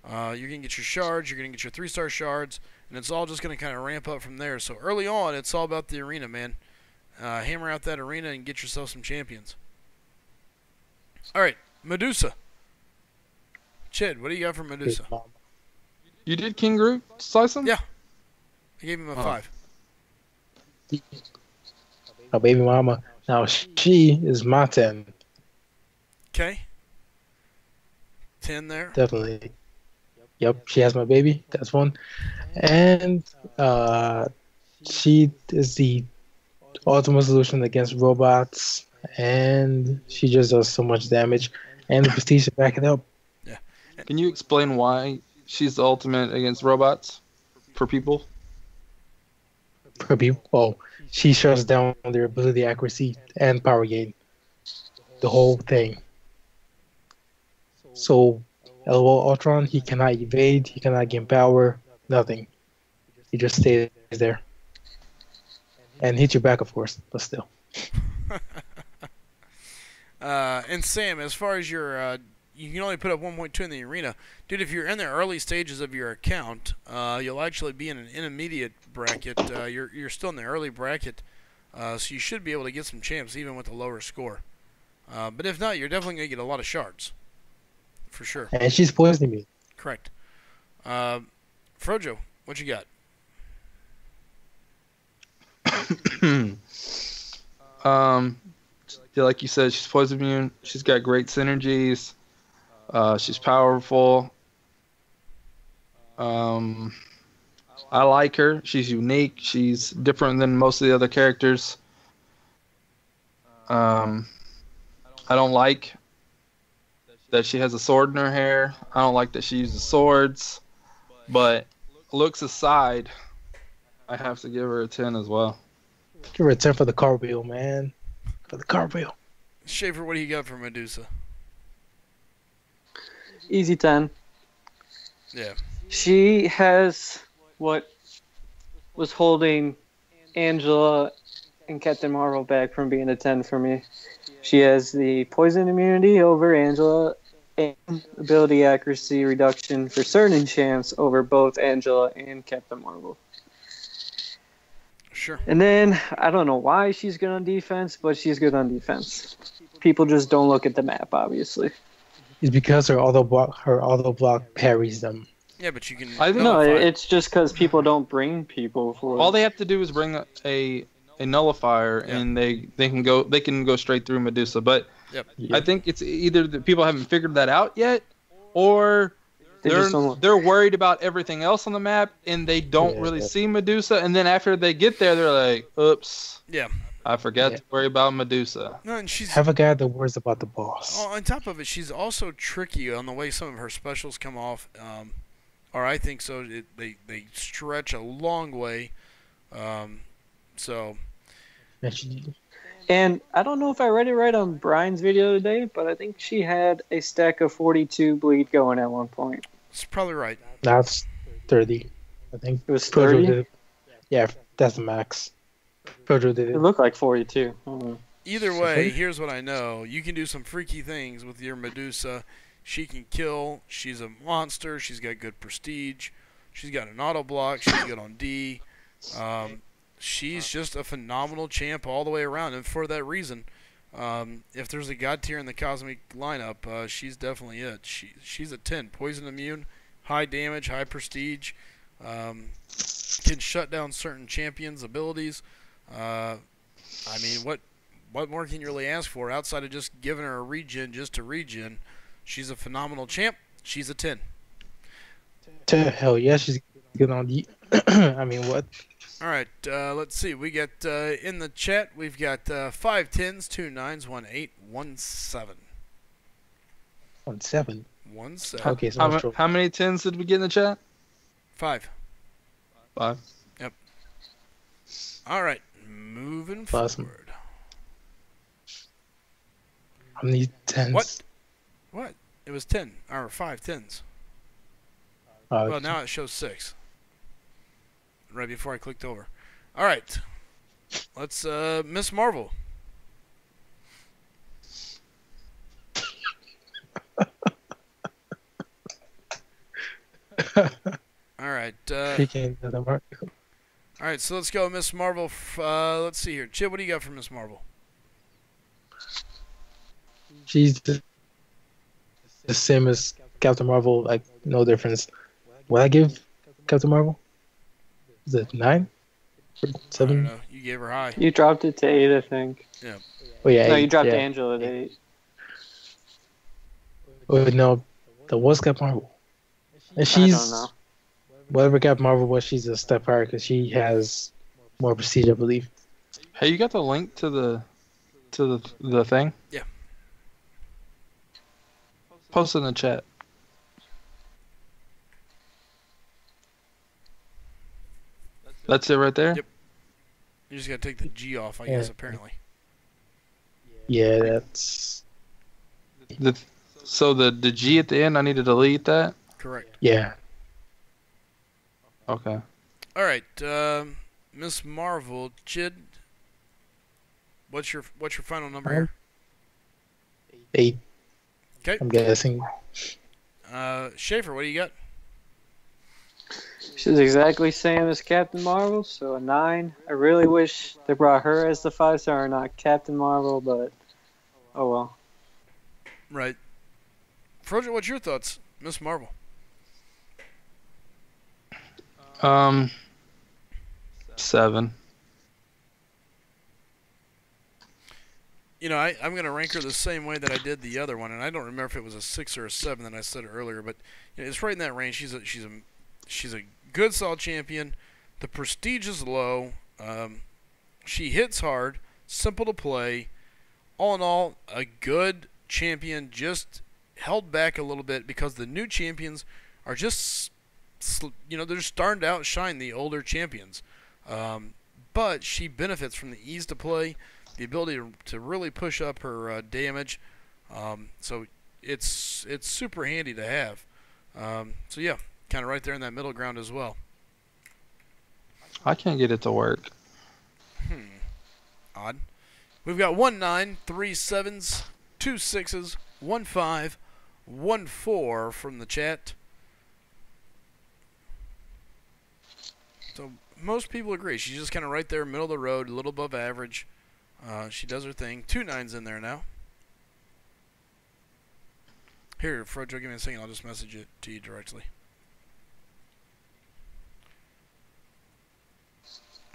You're going to get your shards. You're going to get your 3-star shards. And it's all just going to kind of ramp up from there. So early on, it's all about the arena, man. Hammer out that arena and get yourself some champions. All right, Medusa. Chid, what do you got for Medusa? You did King Groot, Slycem? Yeah. I gave him a 5. My baby mama. Now, she is my 10. Okay. 10 there. Definitely. Yep, she has my baby. That's one. And she is the ultimate solution against robots. And she just does so much damage. And the prestige to back it up. Yeah. Can you explain why she's the ultimate against robots for people? For people? Oh, she shuts down their ability, accuracy, and power gain. The whole thing. So, LOL Ultron, he cannot evade, he cannot gain power, nothing. He just stays there. And hits you back, of course, but still. And Sam, as far as your, you can only put up 1.2 in the arena. Dude, if you're in the early stages of your account, you'll actually be in an intermediate bracket. You're still in the early bracket, so you should be able to get some champs even with a lower score. But if not, you're definitely going to get a lot of shards. For sure. And she's poisoning me. Correct. FroJo, what you got? Like you said, she's poison immune. She's got great synergies. She's powerful. I like her. She's unique. She's different than most of the other characters. I don't like that she has a sword in her hair. I don't like that she uses swords. But looks aside, I have to give her a 10 as well. Give her a 10 for the cartwheel, man. For the cartwheel. Schaefer, what do you got for Medusa? Easy 10. Yeah. She has what was holding Angela and Captain Marvel back from being a 10 for me. She has the poison immunity over Angela and ability accuracy reduction for certain champs over both Angela and Captain Marvel. Sure. And then, I don't know why she's good on defense, but she's good on defense. People just don't look at the map, obviously. It's because her auto block parries them. Yeah, but you can... No, it's just because people don't bring people for All they have to do is bring a nullifier, and they can go straight through Medusa. But Yep. I think it's either that people haven't figured that out yet, or they're worried about everything else on the map, and they don't really see Medusa. And then after they get there, they're like, "Oops, Yeah. I forgot to worry about Medusa." No, and she's... Have a guy that worries about the boss. On top of it, she's also tricky on the way some of her specials come off. or I think so. They stretch a long way. So And I don't know if I read it right on Brian's video today, but I think she had a stack of 42 bleed going at one point. it's probably right. That's 30. I think It was FroJo 30? did it. Yeah, that's the max. FroJo did It it. looked like 42. I don't know. Either way, here's what I know. You can do some freaky things with your Medusa. She can kill. She's a monster. She's got good prestige. She's got an auto block. She's good on D. She's just a phenomenal champ all the way around. And for that reason, if there's a god tier in the Cosmic lineup, she's definitely it. She's a 10. Poison immune, high damage, high prestige. Can shut down certain champions' abilities. I mean, what more can you really ask for outside of just giving her a regen just to regen? She's a phenomenal champ. She's a 10. Hell yeah, she's good on the. I mean, what? All right, let's see. We got in the chat, we've got 5 10s, 2 9s, 1 8, 1 7. 1 7. 1 7. Okay, so How many 10s did we get in the chat? 5. 5. Yep. All right, moving Awesome. forward. how many 10s? What? It was 10, or 5 10s. Well, now it shows 6. Right before I clicked over. All right. Let's Miss Marvel. All right. All right, so let's go Miss Marvel. Let's see here. Chip, what do you got for Miss Marvel? She's the same as Captain Marvel, like no difference. What I give Captain Marvel? Is it 9? I don't 7? know. You gave her high. You dropped it to 8, I think. Yeah. Oh yeah. No, 8, you dropped yeah. Angela to 8. Oh no, that was Captain Marvel. And I she's don't know. whatever Captain Marvel was, she's a step higher because she has more prestige, I believe. Hey, you got the link to the thing? Yeah. Post in the chat. That's it right there? Yep. You just got to take the G off, I guess, apparently. Yeah, that's So the G at the end, I need to delete that? Correct. yeah. Okay. All right, Miss Marvel, Jid. What's your final number here? 8. Okay. I'm guessing. Schaefer, what do you got? She's exactly same as Captain Marvel, so a 9. I really wish they brought her as the 5-star and not Captain Marvel, but oh well. Right. FroJo, what's your thoughts? Miss Marvel. 7. You know, I'm going to rank her the same way that I did the other one, and I don't remember if it was a 6 or a 7 that I said earlier, but you know, it's right in that range. She's a good, solid champion. The prestige is low. She hits hard, simple to play. All in all, a good champion, just held back a little bit because the new champions are just, you know, they're just starting to outshine the older champions. But she benefits from the ease to play, the ability to really push up her damage. So it's super handy to have. So yeah, kind of right there in that middle ground as well. I can't get it to work. Odd. We've got 1 9, 3 7s, 2 6s, 1 5, 1 4 from the chat. So most people agree. She's just kind of right there, middle of the road, a little above average. She does her thing. 2 9s in there now. Here, FroJo, give me a second. I'll just message it to you directly.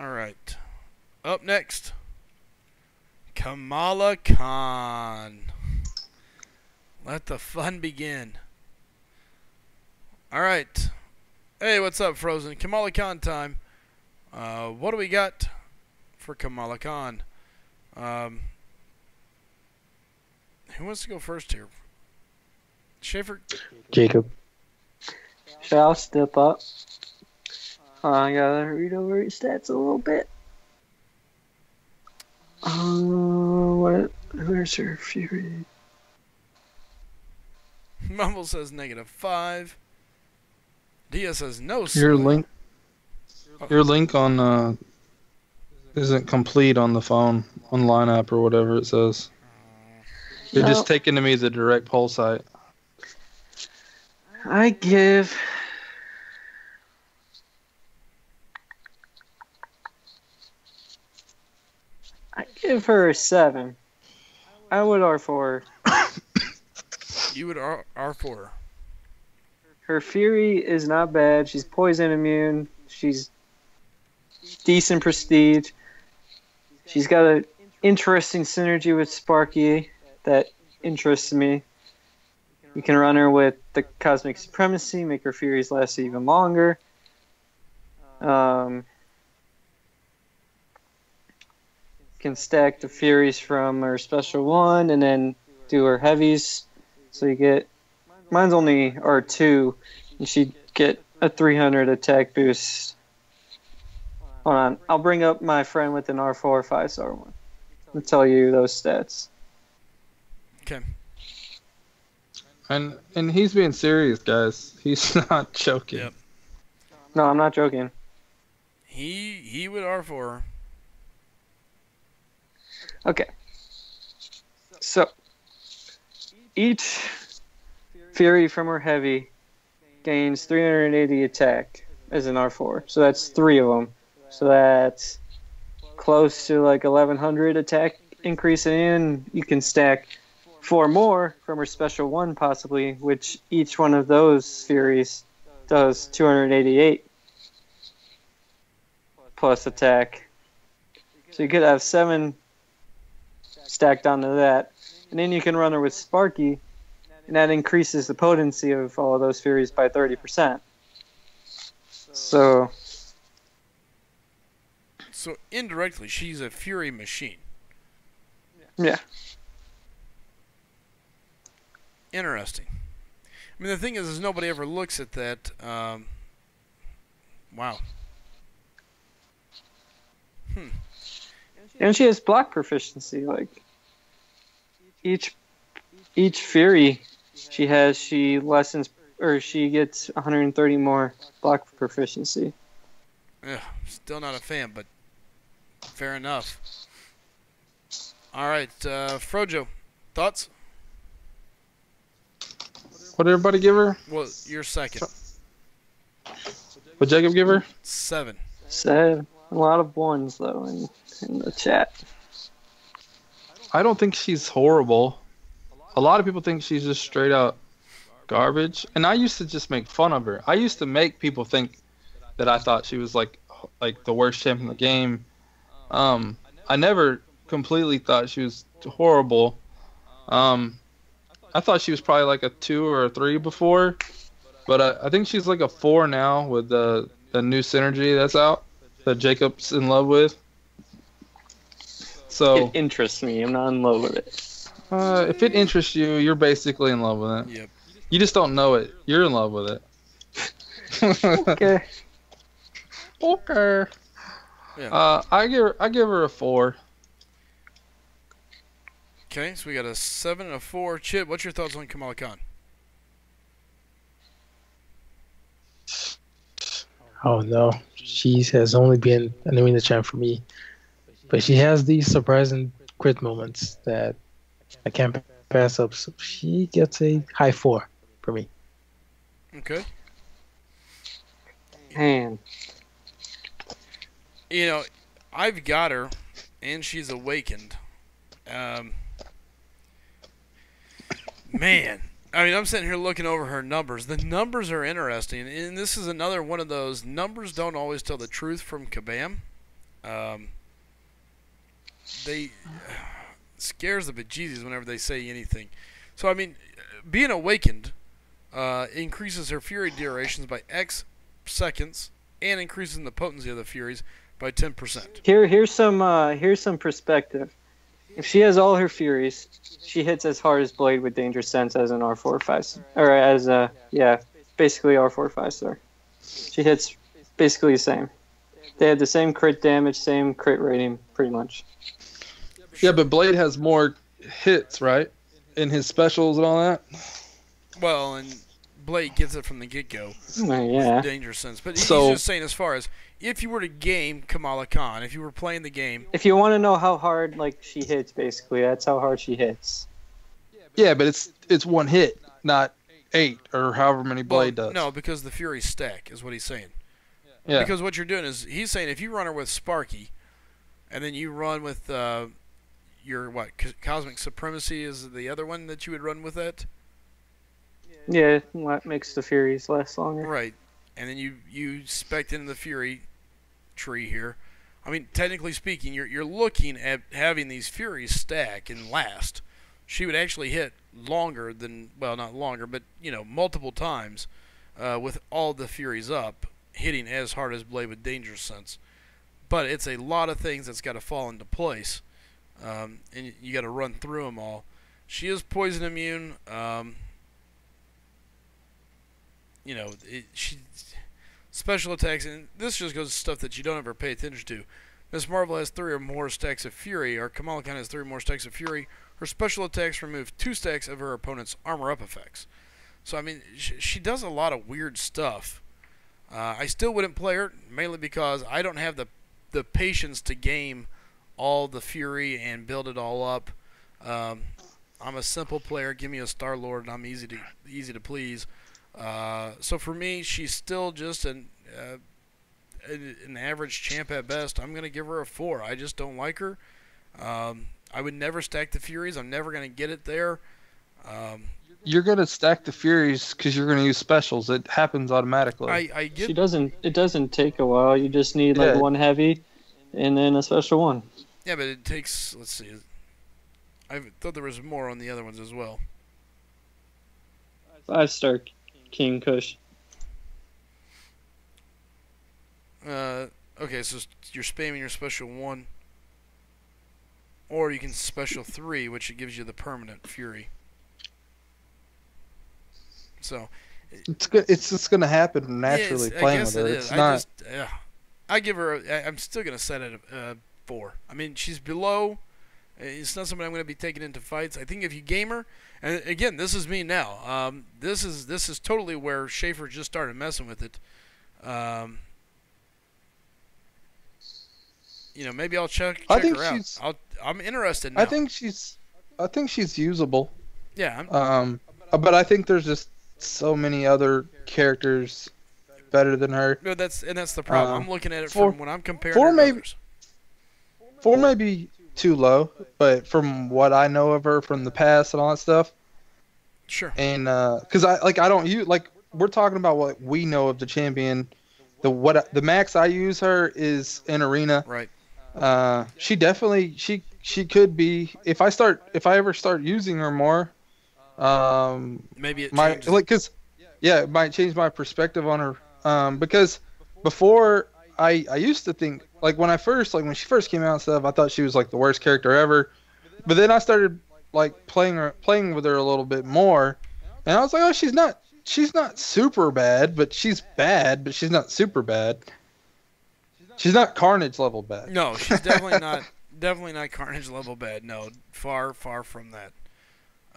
All right. Up next, Kamala Khan. Let the fun begin. All right. Hey, what's up, Frozen? Kamala Khan time. What do we got for Kamala Khan? Who wants to go first here? Schaefer? Jacob. Shall step up. I gotta read over your stats a little bit. Where's her fury? Mumble says -5. Dia says no. Your Sly. link on isn't complete on the phone online app or whatever it says. You're just taking to me the direct poll site. I give her a 7. I would R4 her. You would R4 her. Her fury is not bad. She's poison immune. She's decent prestige. She's got an interesting synergy with Sparky that interests me. You can run her with the Cosmic Supremacy, make her furies last even longer. Can stack the furies from her special one and then do her heavies. So you get, mine's only R2, and she'd get a 300 attack boost. Hold on, I'll bring up my friend with an R4 5-star one. I'll tell you those stats. Okay. And he's being serious, guys. He's not joking. Yep. No, I'm not joking. He would R4 her. Okay. So, each fury from her heavy gains 380 attack as an R4. So that's 3 of them. So that's close to like 1100 attack increase in. You can stack 4 more from her special one possibly, which each one of those furies does 288 plus attack. So you could have 7 stacked onto that. And then you can run her with Sparky, and that increases the potency of all of those furies by 30%. So indirectly, she's a fury machine. yeah. Interesting. I mean, the thing is nobody ever looks at that. Wow. And she has block proficiency. Like each fury she lessens, or she gets 130 more block proficiency. Yeah, still not a fan, but fair enough. All right, FroJo, thoughts? What did everybody give her? Well, you're second. What Jacob give her? 7. So a lot of ones though in the chat. I don't think she's horrible. A lot of people think she's just straight out garbage. And I used to just make fun of her. I used to make people think that I thought she was like the worst champion in the game. I never completely thought she was horrible. I thought she was probably like a 2 or a 3 before, but I think she's like a 4 now with the new synergy that's out that Jacob's in love with. So It interests me. I'm not in love with it. if it interests you, you're basically in love with it. Yep. You just don't know it. You're in love with it. Okay. Okay. Yeah. I give her a 4. Okay, so we got a 7 and a 4. Chip, what's your thoughts on Kamala Khan? Oh no, she has only been an arena champ for me, but she has these surprising crit moments that I can't pass up. So she gets a high 4 for me. Okay. Man. You know, I've got her, and she's awakened. Man, I mean, I'm sitting here looking over her numbers. The numbers are interesting, and this is another one of those numbers don't always tell the truth from Kabam. They scares the bejesus whenever they say anything. So, I mean, being awakened increases her fury durations by X seconds and increases the potency of the furies by 10%. Here's some perspective. If she has all her furies, she hits as hard as Blade with Danger Sense as an R4 5, or as a basically R4 5-star. She hits basically the same. They had the same crit damage, same crit rating, pretty much. Yeah, but Blade has more hits, right? In his specials and all that. Well, and Blade gets it from the get-go. Yeah. Dangerous sense. But he's just saying, as far as if you were to game Kamala Khan, if you were playing the game. If you want to know how hard she hits, basically, that's how hard she hits. Yeah, but it's one hit, not 8 or however many Blade does. No, because the Fury stack is what he's saying. Yeah. Because what you're doing is he's saying if you run her with Sparky, and then you run with your Cosmic Supremacy is the other one that you would run with that. Yeah, what makes the Furies last longer. Right. And then you spec into the Fury tree here. I mean, technically speaking, you're looking at having these Furies stack and last. She would actually hit longer than, well, not longer, but, multiple times with all the Furies up, hitting as hard as Blade with Danger Sense. But it's a lot of things that's got to fall into place, and you got to run through them all. She is poison immune. She special attacks, and this just goes to stuff that you don't ever pay attention to. Miss Marvel has 3 or more stacks of Fury, or Kamala Khan has 3 or more stacks of Fury. Her special attacks remove 2 stacks of her opponent's armor-up effects. So, I mean, she does a lot of weird stuff. I still wouldn't play her, mainly because I don't have the patience to game all the Fury and build it all up. I'm a simple player. Give me a Star-Lord, and I'm easy to please. So for me, she's still just an average champ at best. I'm going to give her a 4. I just don't like her. I would never stack the Furies. I'm never going to get it there. You're going to stack the Furies because you're going to use specials. It happens automatically. I get. It doesn't take a while. You just need one heavy, and then a special one. Yeah, but it takes. Let's see. I thought there was more on the other ones as well. 5-star King Kush. Okay, so you're spamming your special 1. Or you can special 3, which gives you the permanent Fury. So it's good. It's just going to happen naturally playing with her. It's not. I give her. I'm still going to set it a 4. I mean, she's below. It's not something I'm going to be taking into fights. I think if you game her, and again, this is me now. This is totally where Schaefer just started messing with it. Maybe I'll check her out. I'm interested now. I think she's usable. Yeah. But I think there's just so many other characters better than her. No, that's the problem. I'm looking at it from when I'm comparing. 4 her maybe. others. 4 may be too low, but from what I know of her from the past and all that stuff. Sure. And because I don't use we're talking about what we know of the champion. The max I use her is in arena. Right. She definitely she could be if I ever start using her more. Maybe it changes. It might change my perspective on her. Because before I used to think when she first came out and stuff, I thought she was the worst character ever. But then I started playing with her a little bit more, and I was like, oh, she's not super bad, but she's bad, but she's not super bad. She's not Carnage level bad. No, she's definitely not Carnage level bad. No, far from that.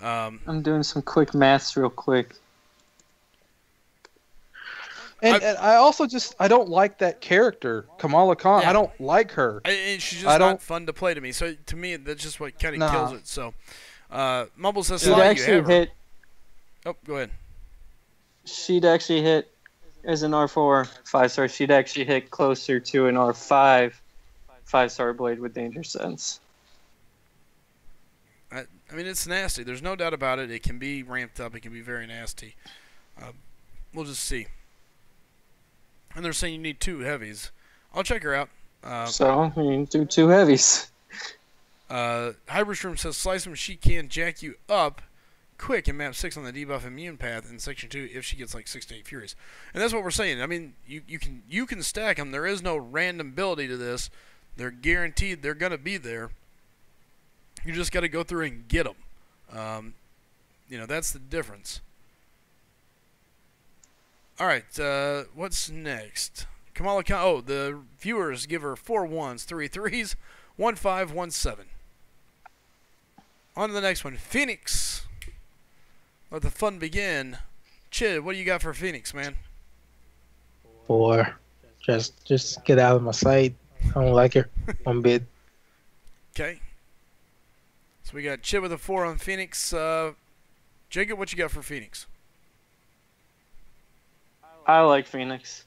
I'm doing some quick maths real quick. And I also I don't like that character, Kamala Khan. Yeah. I don't like her. And she's just not fun to play to me. So to me, that's just what kind of kills it. So, Mumble says, She'd actually hit. Oh, go ahead. She'd actually hit as an R4 5-star. She'd actually hit closer to an R5 5-star Blade with Danger Sense. I mean, it's nasty. There's no doubt about it. It can be ramped up. It can be very nasty. We'll just see. And they're saying you need 2 heavies. I'll check her out. So, you do 2 heavies. Hyperstream says, Slycem, she can jack you up quick in map 6 on the debuff immune path in section 2 if she gets 6 to 8 Furies. And that's what we're saying. I mean, you can stack them. There is no random ability to this. They're guaranteed they're going to be there. You just got to go through and get them. That's the difference. All right, what's next? Kamala Khan. Oh, the viewers give her 4 1s, 3 3s, 1 5, 1 7. On to the next one. Phoenix. Let the fun begin. Chid, what do you got for Phoenix, man? 4. Just get out of my sight. I don't like her one bit. Okay. So we got Chid with a 4 on Phoenix. Jacob, what you got for Phoenix? I like Phoenix.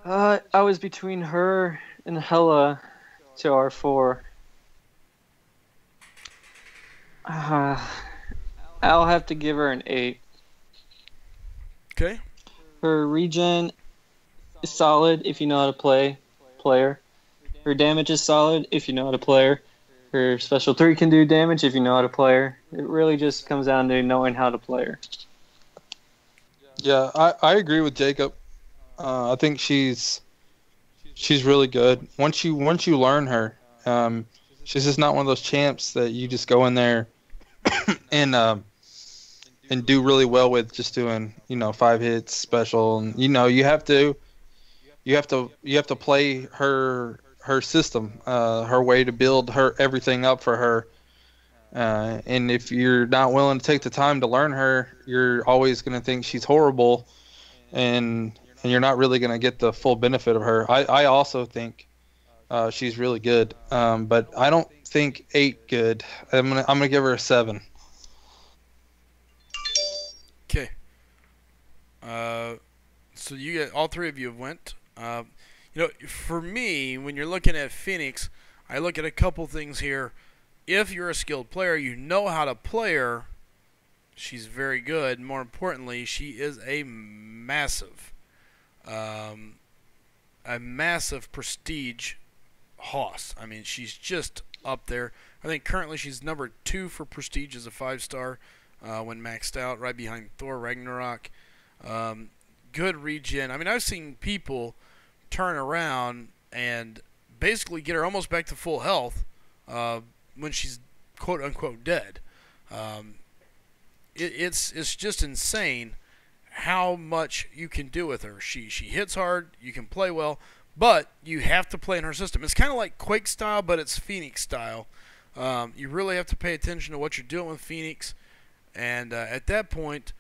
I was between her and Hela to R4. I'll have to give her an 8. Okay. Her regen is solid if you know how to play her. Her damage is solid if you know how to play her. Her special 3 can do damage if you know how to play her. It really just comes down to knowing how to play her. Yeah, I agree with Jacob. I think she's really good. Once you learn her, she's just not one of those champs that you just go in there and do really well with just doing 5 hits special. And you have to play her system, her way to build her everything up for her. And if you're not willing to take the time to learn her, you're always going to think she's horrible, and you're not really going to get the full benefit of her. I also think she's really good, but I don't think 8 good. I'm gonna give her a 7. Okay. So you get all 3 of you have went. For me, when you're looking at Phoenix, I look at a couple things here. If you're a skilled player, you know how to play her. She's very good. More importantly, she is a massive prestige hoss. I mean, she's just up there. I think currently she's number 2 for prestige as a 5-star when maxed out, right behind Thor Ragnarok. Good regen. I mean, I've seen people turn around and basically get her almost back to full health when she's quote unquote dead. It's just insane how much you can do with her. She hits hard, you can play well, but you have to play in her system. It's kind of like Quake style, but it's Phoenix style. You really have to pay attention to what you're doing with Phoenix, and at that point,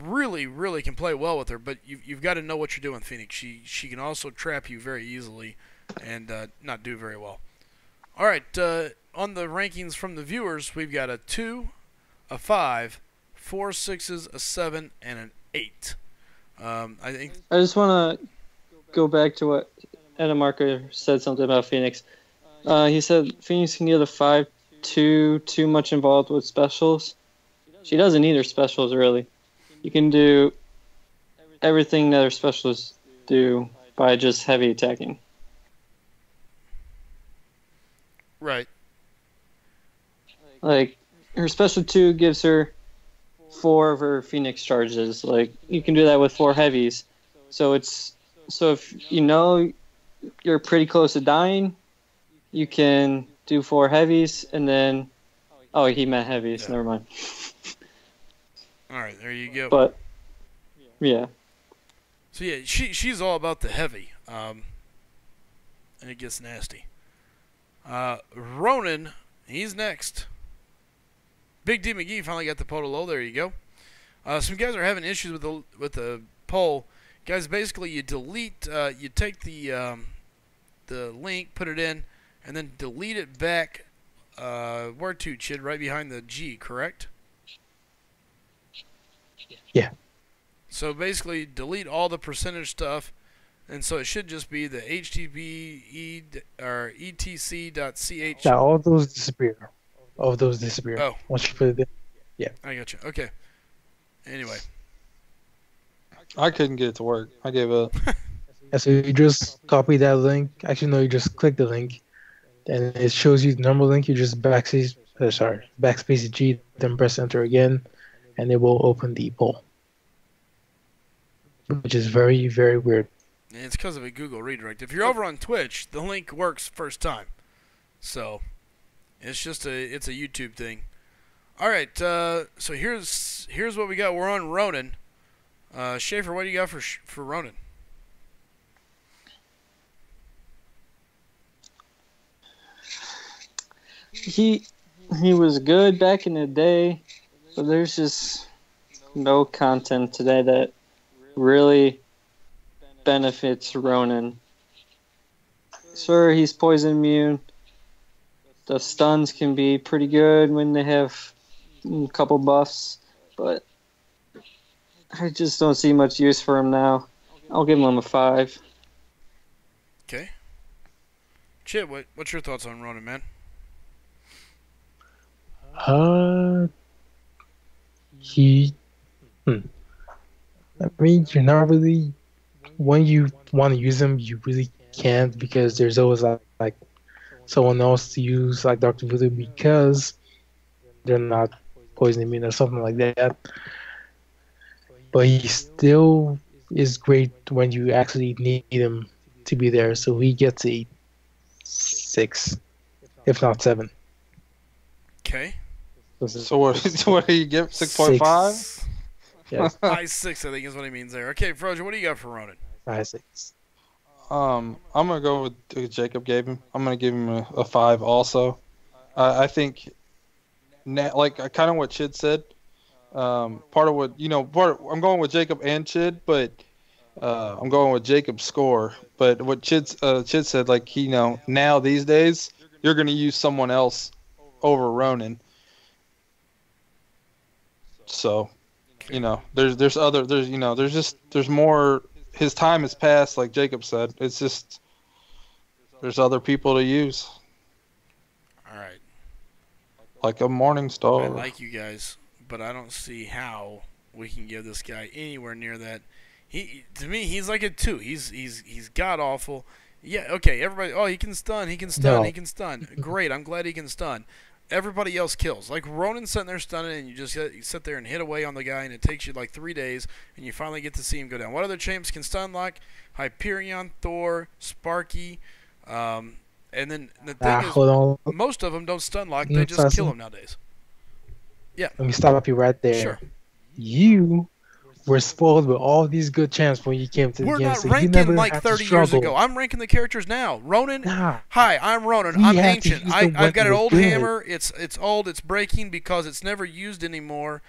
really can play well with her. But you've got to know what you're doing with Phoenix. She can also trap you very easily and not do very well. All right, on the rankings from the viewers, we've got a 2, a 5, 4 6s, a 7, and an 8. I just want to go back to what Adam Marker said something about Phoenix. He said Phoenix can get a 5, too much involved with specials. She doesn't need her specials, really. You can do everything that her specialists do by just heavy attacking. Right. Like, her special 2 gives her 4 of her Phoenix charges. Like, you can do that with 4 heavies. So if you know you're pretty close to dying, you can do 4 heavies, and then... Oh, he meant heavies. Yeah. Never mind. All right, there you go. But, yeah. So, yeah, she's all about the heavy. And it gets nasty. Ronan, he's next. Big D McGee finally got the poll low. There you go. Some guys are having issues with the poll. Guys, basically you delete, you take the link, put it in, and then delete it back. Where to, Chid? Right behind the G, correct? Yeah. So basically, delete all the percentage stuff, and so it should just be the HTTP or etc.ch. Yeah, all those disappear. All of those disappear. Oh. Once you put it in. Yeah. I got you. Okay. Anyway. I couldn't get it to work. I gave up. Yeah, so you just copy that link. Actually, no, you just click the link, and it shows you the normal link. You just backspace G, then press enter again, and it will open the poll, which is very, very weird. It's because of a Google redirect. If you're over on Twitch, the link works first time. So it's just it's a YouTube thing. All right, so here's what we got. We're on Ronan. Schaefer, what do you got for Ronan? He was good back in the day, but there's just no content today that really benefits Ronan. Sure, he's poison immune. The stuns can be pretty good when they have a couple buffs, but I just don't see much use for him now. I'll give him a 5. Okay. Chip, what's your thoughts on Ronan, man? I mean, you're not really, when you want to use them, you really can't, because there's always like someone else to use, like Dr. Voodoo, because they're not poison immune or something like that. But he still is great when you actually need him to be there, so he gets a 6, if not 7. Okay. So what do you give? 6.5? Yes. High 6, I think, is what he means there. Okay, FroJo, what do you got for Ronan? High 6. I'm gonna go with Jacob gave him. I'm gonna give him a 5 also. I think, like kind of what Chid said. Part of what I'm going with Jacob and Chid, but I'm going with Jacob's score. But what Chid said, like now these days you're gonna use someone else over Ronan. So, there's more. His time has passed, like Jacob said. It's just there's other people to use. All right. Like a Morning Star. I like you guys, but I don't see how we can give this guy anywhere near that. To me, he's like a 2. He's god awful. Yeah, okay, everybody. Oh, he can stun. He can stun. No. He can stun. Great. I'm glad he can stun. Everybody else kills. Like Ronan's sitting there stunning, and you sit there and hit away on the guy, and it takes you like 3 days, and you finally get to see him go down. What other champs can stun like? Hyperion, Thor, Sparky, and then the thing is, hold on. most of them don't stun lock. They just kill him nowadays. Yeah. Let me stop you right there. Sure. You were spoiled with all these good champs when you came to the We're game. not so you ranking never like have to 30 years struggle. ago. I'm ranking the characters now. Ronan. Nah. Hi, I'm Ronan. We I'm have to ancient. use the I've got an weapon old good. hammer. It's old. It's breaking because it's never used anymore.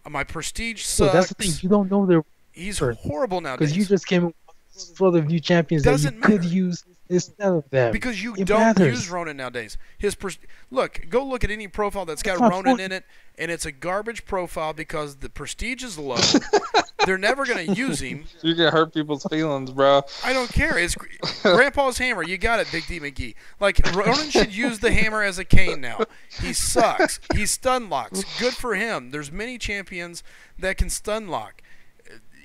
My prestige So sucks. that's the thing. You don't know their He's horrible nowadays. because you just came full of new champions Doesn't that you could matter. use instead of them. Because you It don't matters. use Ronan nowadays. Go look at any profile that's got That's not Ronan for- in it, and it's a garbage profile because the prestige is low. They're never going to use him. You're gonna hurt people's feelings, bro. I don't care. It's Grandpa's hammer. You got it, Big D McGee. Like, Ronan should use the hammer as a cane now. He sucks. He stun locks. Good for him. There's many champions that can stun lock.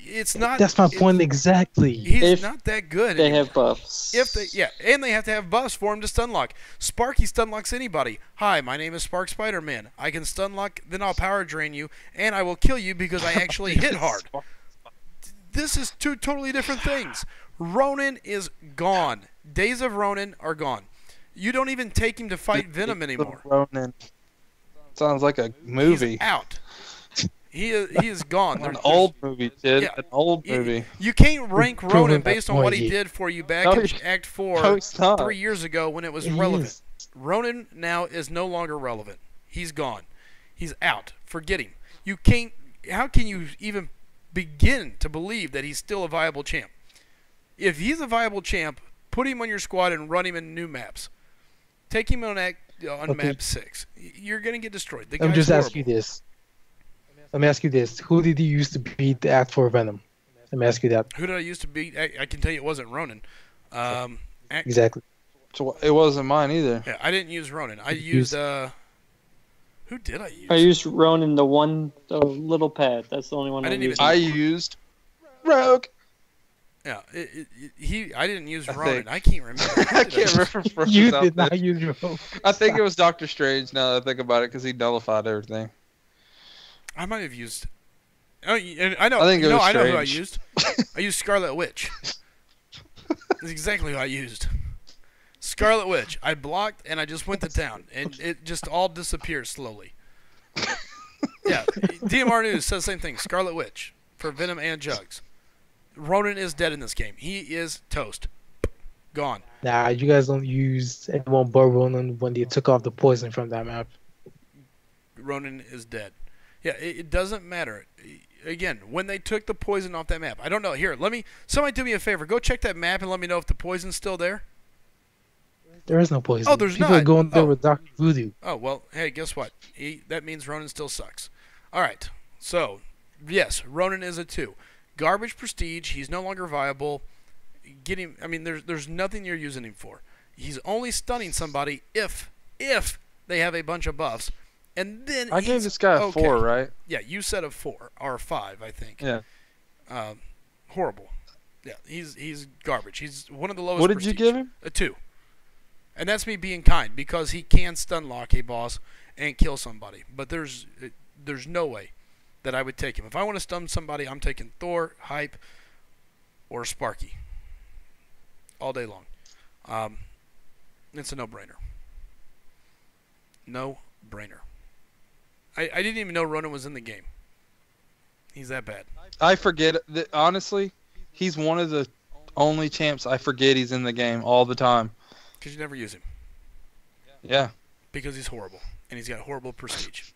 It's not. That's my point exactly. He's If not that good. They anymore. have buffs. And they have to have buffs for him to stun lock. Sparky stun locks anybody. Hi, my name is Spark Spider-Man. I can stun lock, then I'll power drain you, and I will kill you because I actually hit hard. This is 2 totally different things. Ronan is gone. Days of Ronan are gone. You don't even take him to fight Venom anymore. Ronan. Sounds like a movie. He's out. He is gone. An old movie, kid. Yeah. An old movie. You can't rank Proving Ronan that based on what he point. did for you back No, in he- Act 4 No, he's not. 3 years ago when it was He relevant. is. Ronan now is no longer relevant. He's gone. He's out. Forget him. You can't. How can you even begin to believe that he's still a viable champ? If he's a viable champ, put him on your squad and run him in new maps. Take him on Okay. map 6. You're gonna get destroyed. The Let me guy's just ask horrible. you this. Let me ask you this. Who did you use to beat the Act 4 Venom? Let me ask you that. Who did I used to beat? I can tell you it wasn't Ronan. Exactly. So it wasn't mine either. Yeah, I didn't use Ronan. I You used used- who did I use? I used Ronan the little pad. That's the only one I I didn't used. I used Rogue. Yeah, I didn't use I Ronan. think. I can't remember. Who I did can't use? remember. You first did not outfit. use your own. I think it was Doctor Strange now that I think about it because he nullified everything. I might have used. Oh, I know. I think it was I know who I Strange. used. I used Scarlet Witch. That's exactly who I used. Scarlet Witch. I blocked and I just went to town, and it just all disappears slowly. Yeah, DMR News says the same thing. Scarlet Witch. for Venom and Jugs. Ronan is dead in this game. He is toast. Gone. Nah, you guys don't use anyone but Ronan when they took off the poison from that map. Ronan is dead. Yeah, it doesn't matter. Again, when they took the poison off that map, I don't know. Here, somebody do me a favor. Go check that map and let me know if the poison's still there. There is no poison. Oh, there's People not. are going there with Dr. Voodoo. Oh, well, hey, guess what? That means Ronan still sucks. All right. So, yes, Ronan is a 2. Garbage prestige. He's no longer viable. I mean, there's nothing you're using him for. He's only stunning somebody if they have a bunch of buffs. And then I gave this guy a 4, right? Yeah, you said a 4 or 5, I think. Yeah. Horrible. Yeah, he's garbage. He's one of the lowest. What did prestige. you give him? A 2. And that's me being kind because he can stun lock a boss and kill somebody. But there's no way that I would take him. If I want to stun somebody, I'm taking Thor, Hype, or Sparky all day long. It's a no-brainer. No-brainer. I didn't even know Ronan was in the game. He's that bad. I forget that, honestly, he's one of the only champs I forget he's in the game all the time. Because you never use him. Yeah. Because he's horrible. And he's got horrible prestige.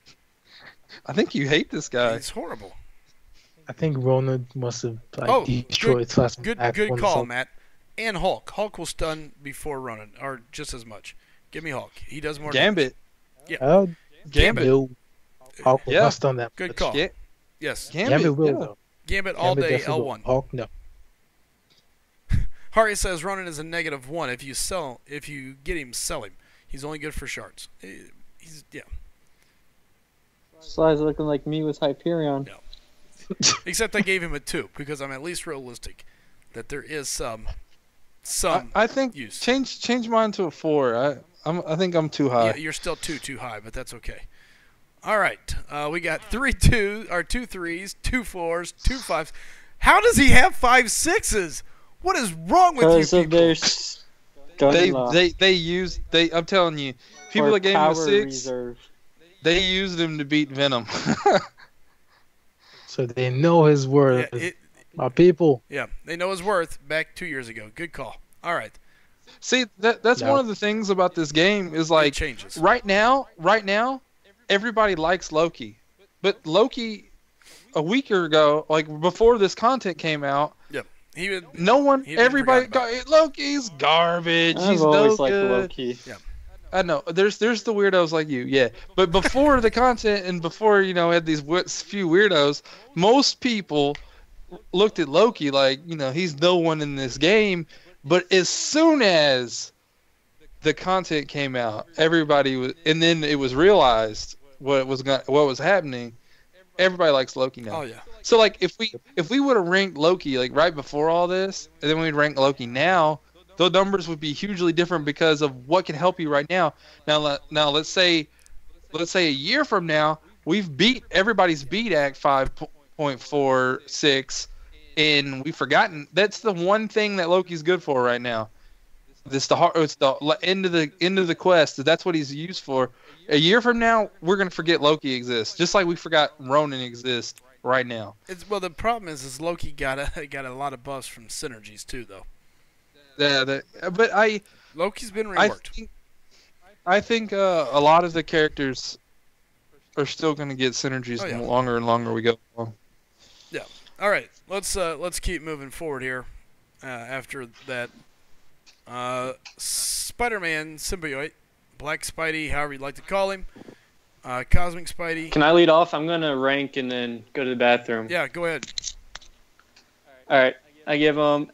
I think you hate this guy. He's horrible. I think Ronan must have destroyed Slycem. Good call, Matt. And Hulk. Hulk will stun before Ronan, or just as much. Give me Hulk. He does more Gambit. Damage. Yeah. Gambit. No. Hulk will not stun that. Good call. Yes. Gambit will, though. Gambit all day, L1. L1. Hulk, no. Hari says Ronan is a -1. If you get him, sell him. He's only good for shards. Yeah. Sly's looking like me with Hyperion. No. Except I gave him a 2 because I'm at least realistic that there is some I think use. Change mine to a 4. I think I'm too high. Yeah, you're still too high, but that's okay. All right, we got 3 2s, or 2 3s, 2 4s, 2 5s. How does he have 5 6s? What is wrong with you people? I'm telling you, people that gave him a 6, reserve. they used him to beat Venom. So they know his worth. Yeah, My people. Yeah, they know his worth back 2 years ago. Good call. All right. See, that's one of the things about this game is like changes. Right now, everybody likes Loki, but Loki a week ago, like before this content came out, everybody got Loki's garbage. I've He's always no liked good. Loki. Yeah. I know. There's the weirdos like you, yeah. But before the content and before we had these few weirdos, most people looked at Loki like he's no one in this game. But as soon as the content came out, everybody was, and then it was realized what was happening. Everybody likes Loki now. Oh yeah. So like if we would have ranked Loki like right before all this, and then we'd rank Loki now, the numbers would be hugely different because of what can help you right now. Now let's say a year from now, everybody's beat Act 5.46. And we've forgotten that's the one thing that Loki's good for right now. It's the end of the quest. That's what he's used for. A year from now, we're gonna forget Loki exists, just like we forgot Ronan exists right now. The problem is Loki got a lot of buffs from synergies too, though. Loki's been reworked. I think a lot of the characters are still gonna get synergies the longer and longer we go along. Yeah. All right, let's keep moving forward here. After that, Spider-Man Symbiote, Black Spidey, however you'd like to call him, Cosmic Spidey. Can I lead off? I'm gonna rank and then go to the bathroom. Yeah, go ahead. All right, I give him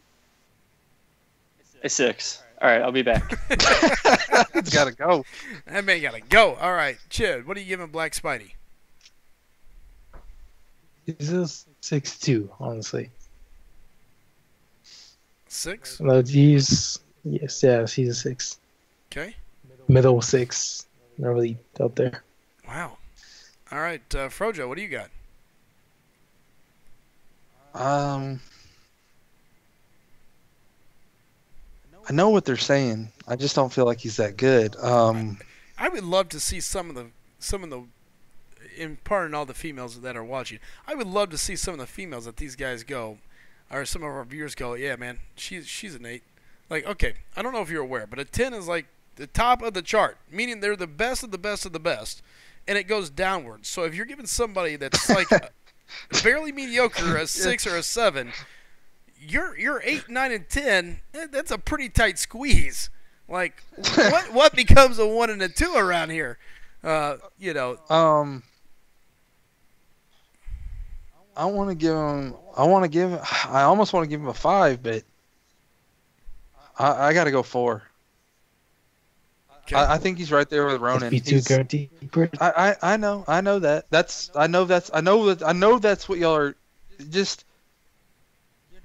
a 6. All right, I'll be back. It's gotta go. That man gotta go. All right, Chid, what are you giving Black Spidey? He's a 6'2", honestly. 6? No, he's a 6. Okay. Middle 6, not really up there. Wow. All right, FroJo, what do you got? I know what they're saying. I just don't feel like he's that good. I would love to see some of the and pardon all the females that are watching, I would love to see some of the females that these guys go, or some of our viewers go, yeah, man, she's an 8. Like, okay, I don't know if you're aware, but a 10 is like the top of the chart, meaning they're the best of the best of the best, and it goes downwards. So if you're giving somebody that's like barely mediocre a 6 or a 7, you're 8, 9, and 10. That's a pretty tight squeeze. Like, what becomes a 1 and a 2 around here? You know. I want to give him. I almost want to give him a 5, but I got to go 4. Okay. I think he's right there with Ronan. SP2 guaranteed. I know that. I know that's what y'all are. Just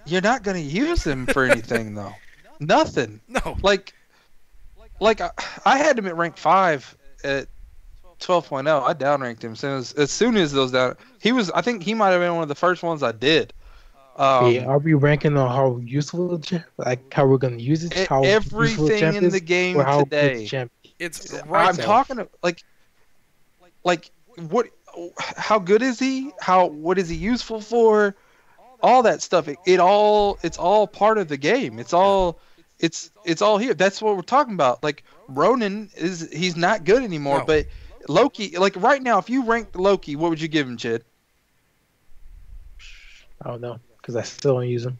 you're not gonna use him for anything though. Nothing. No. Like I had him at rank 5 at 12.0. I downranked him as soon as those down. I think he might have been one of the first ones I did. Are we ranking on how useful, like how we're gonna use it? How everything in the game today. It's right. I'm talking like what? How good is he? What is he useful for? All that stuff. It's all part of the game. It's all here. That's what we're talking about. Like Ronan he's not good anymore. No. But Loki, like right now, if you ranked Loki, what would you give him, Chid? I don't know, because I still don't use him.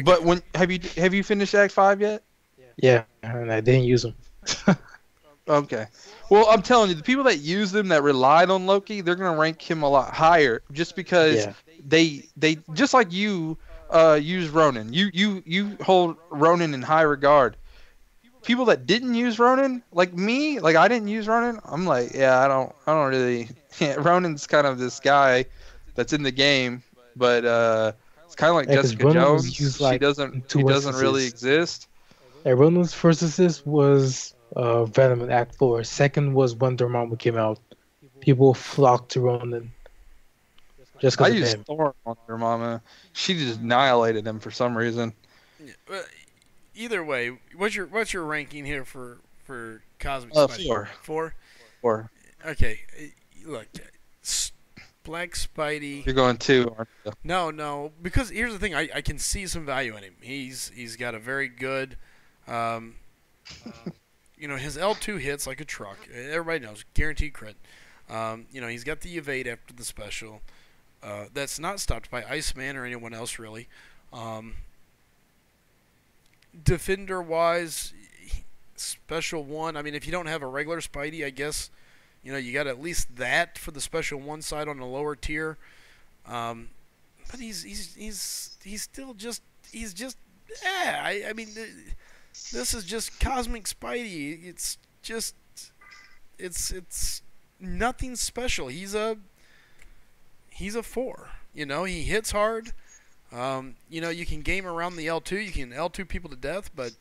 But have you finished Act 5 yet? Yeah, and I didn't use him. Okay. Well, I'm telling you, the people that use them, that relied on Loki, they're gonna rank him a lot higher, just because they just like you use Ronan. You hold Ronan in high regard. People that didn't use Ronan, like me, like I didn't use Ronan. I'm like, yeah, I don't really. Yeah, Ronan's kind of this guy that's in the game, but it's kind of like Jessica Jones. He doesn't really exist. Yeah, Ronan's first assist was Venom in Act 4. Second was when Dormammu came out. People flocked to Ronan. Just because I used Thor on Dormammu. She just annihilated him for some reason. Yeah, either way, what's your ranking here for Cosmic Spidey? 4. 4. Okay, look, Black Spidey. You're going 2, aren't you? No, because here's the thing. I can see some value in him. He's got a very good. His L2 hits like a truck. Everybody knows, guaranteed crit. He's got the evade after the special. That's not stopped by Iceman or anyone else really. Defender-wise, special 1. I mean, if you don't have a regular Spidey, I guess you got at least that for the special 1 side on the lower tier. But he's still just I mean. This is just Cosmic Spidey. It's nothing special. He's a 4. He hits hard. You can game around the L2. You can L2 people to death, but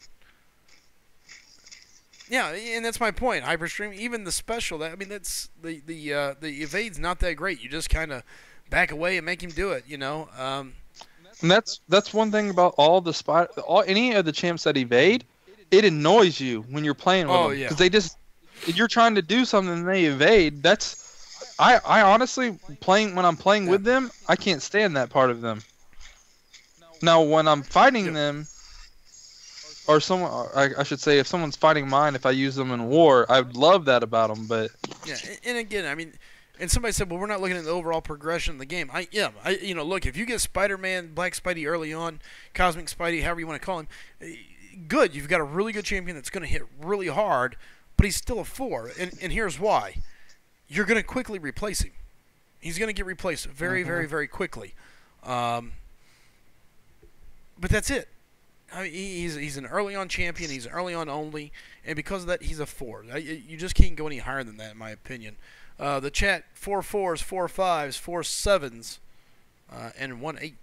yeah, and that's my point. Hyperstream, even the special. That's the evade's not that great. You just kind of back away and make him do it. And that's one thing about any of the champs that evade. It annoys you when you're playing with them because you're trying to do something and they evade. I honestly when I'm playing with them, I can't stand that part of them. Now when I'm fighting them, or I should say, if someone's fighting mine, if I use them in war, I would love that about them. But yeah, and again, I mean. And somebody said, well, we're not looking at the overall progression of the game. Look, if you get Spider-Man, Black Spidey early on, Cosmic Spidey, however you want to call him, good. You've got a really good champion that's going to hit really hard, but he's still a 4. And here's why. You're going to quickly replace him. He's going to get replaced very, very, very quickly. But that's it. He's an early on champion. He's an early on only. And because of that, he's a 4. You just can't go any higher than that, in my opinion. The chat, 4 4s, 4 5s, 4 7s, and 1 8,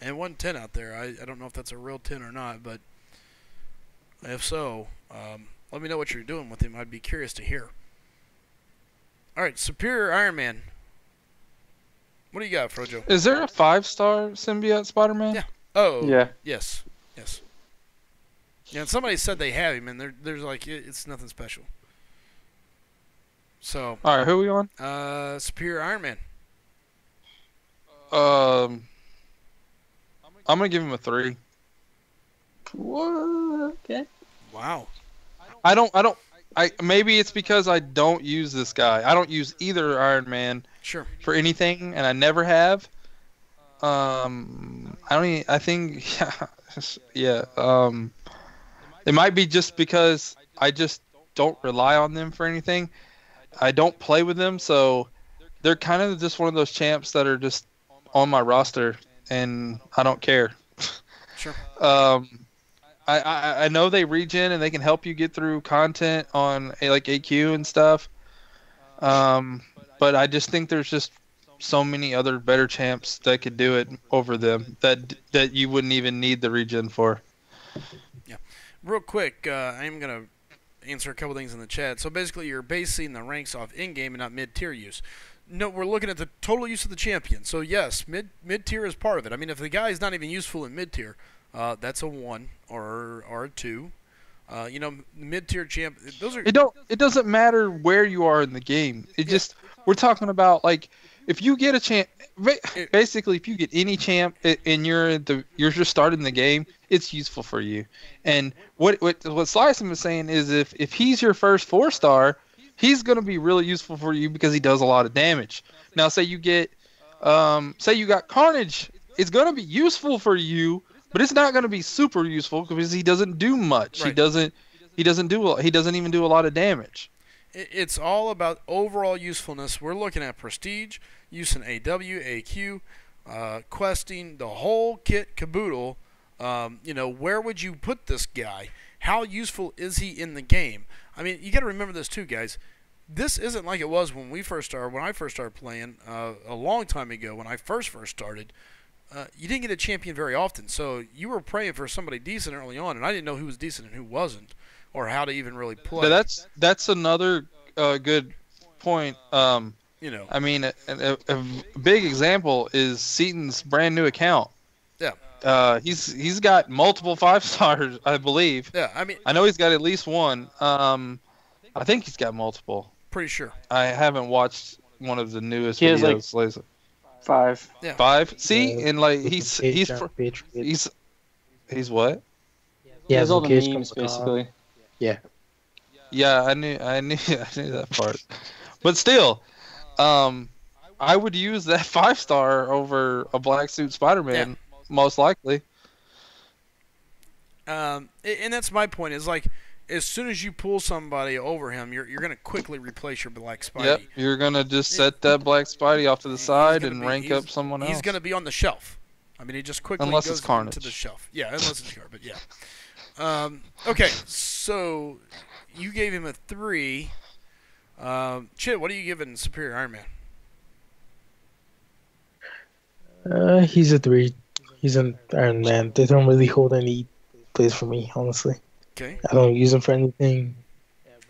and 1 10 out there. I don't know if that's a real 10 or not, but if so, let me know what you're doing with him. I'd be curious to hear. All right, Superior Iron Man. What do you got, FroJo? Is there a 5-star Symbiote Spider-Man? Yeah. Oh. Yeah. Yes. Yeah, and somebody said they have him, and there's like it's nothing special. So, All right, who are we on? Superior Iron Man. I'm gonna give him a 3. What? Okay. Wow. Maybe it's because I don't use this guy. I don't use either Iron Man Sure. for anything, and I never have. I think, yeah. It might be just because I just don't rely on them for anything. I don't play with them, so they're kind of just one of those champs that are just on my roster, and I don't care. Sure. I know they regen and they can help you get through content on like AQ and stuff. But I just think there's just so many other better champs that could do it over them that you wouldn't even need the regen for. Yeah. Real quick, I'm gonna answer a couple things in the chat. So basically, you're basing the ranks off in-game and not mid-tier use. No, we're looking at the total use of the champion. So yes, mid-tier is part of it. I mean, if the guy is not even useful in mid-tier, that's a 1 or a 2. Mid-tier champ. Those are. It doesn't matter where you are in the game. We're talking about like if you get a champ. Basically, if you get any champ and you're just starting the game, it's useful for you. And what Slycem is saying is if he's your first 4-star, he's going to be really useful for you because he does a lot of damage. Now, say you got Carnage, it's going to be useful for you, but it's not going to be super useful because he doesn't do much. Right. He doesn't even do a lot of damage. It's all about overall usefulness. We're looking at prestige, use in AW, AQ, questing, the whole kit caboodle. Where would you put this guy? How useful is he in the game? I mean, you got to remember this too, guys. This isn't like it was when I first started playing a long time ago. When I first started, you didn't get a champion very often, so you were praying for somebody decent early on, and I didn't know who was decent and who wasn't, or how to even really play. That's another good point. I mean, a big example is Seaton's brand new account. Yeah. He's got multiple 5-stars, I believe. Yeah, I mean, I know he's got at least one. I think he's got multiple. Pretty sure. I haven't watched one of the newest He has, videos. 5. Yeah. 5? See, and like he's what? He has all the Cage memes, Comic-Con. basically. Yeah. Yeah, I knew that part. But still, I would use that 5-star over a black suit Spider-Man, most likely. And that's my point. Is like, as soon as you pull somebody over him, you're going to quickly replace your black Spidey. Yep, you're gonna just set that black Spidey off to the side and rank up someone else. He's going to be on the shelf. I mean, he just quickly Unless goes it's Carnage. to the shelf. Yeah, unless it's Carnage, but yeah. Okay, so you gave him a 3. Chit, what are you giving Superior Iron Man? He's a 3. He's an Iron Man. They don't really hold any place for me, honestly. Okay. I don't use them for anything,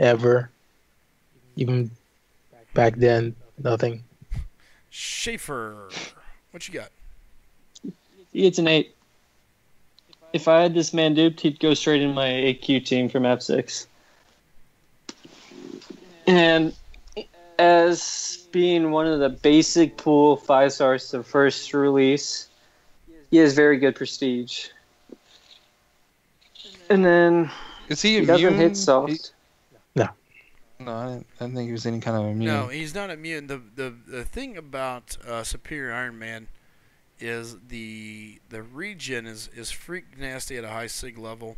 ever. Even back then, nothing. Schaefer, what you got? He gets an 8. If I had this man duped, he'd go straight in my AQ team from F6. And as being one of the basic pool 5-stars to first release, he has very good prestige. And then Is he he immune? doesn't hit soft. No, I didn't think he was any kind of immune. No, he's not immune. The thing about Superior Iron Man is the regen is freak nasty at a high sig level.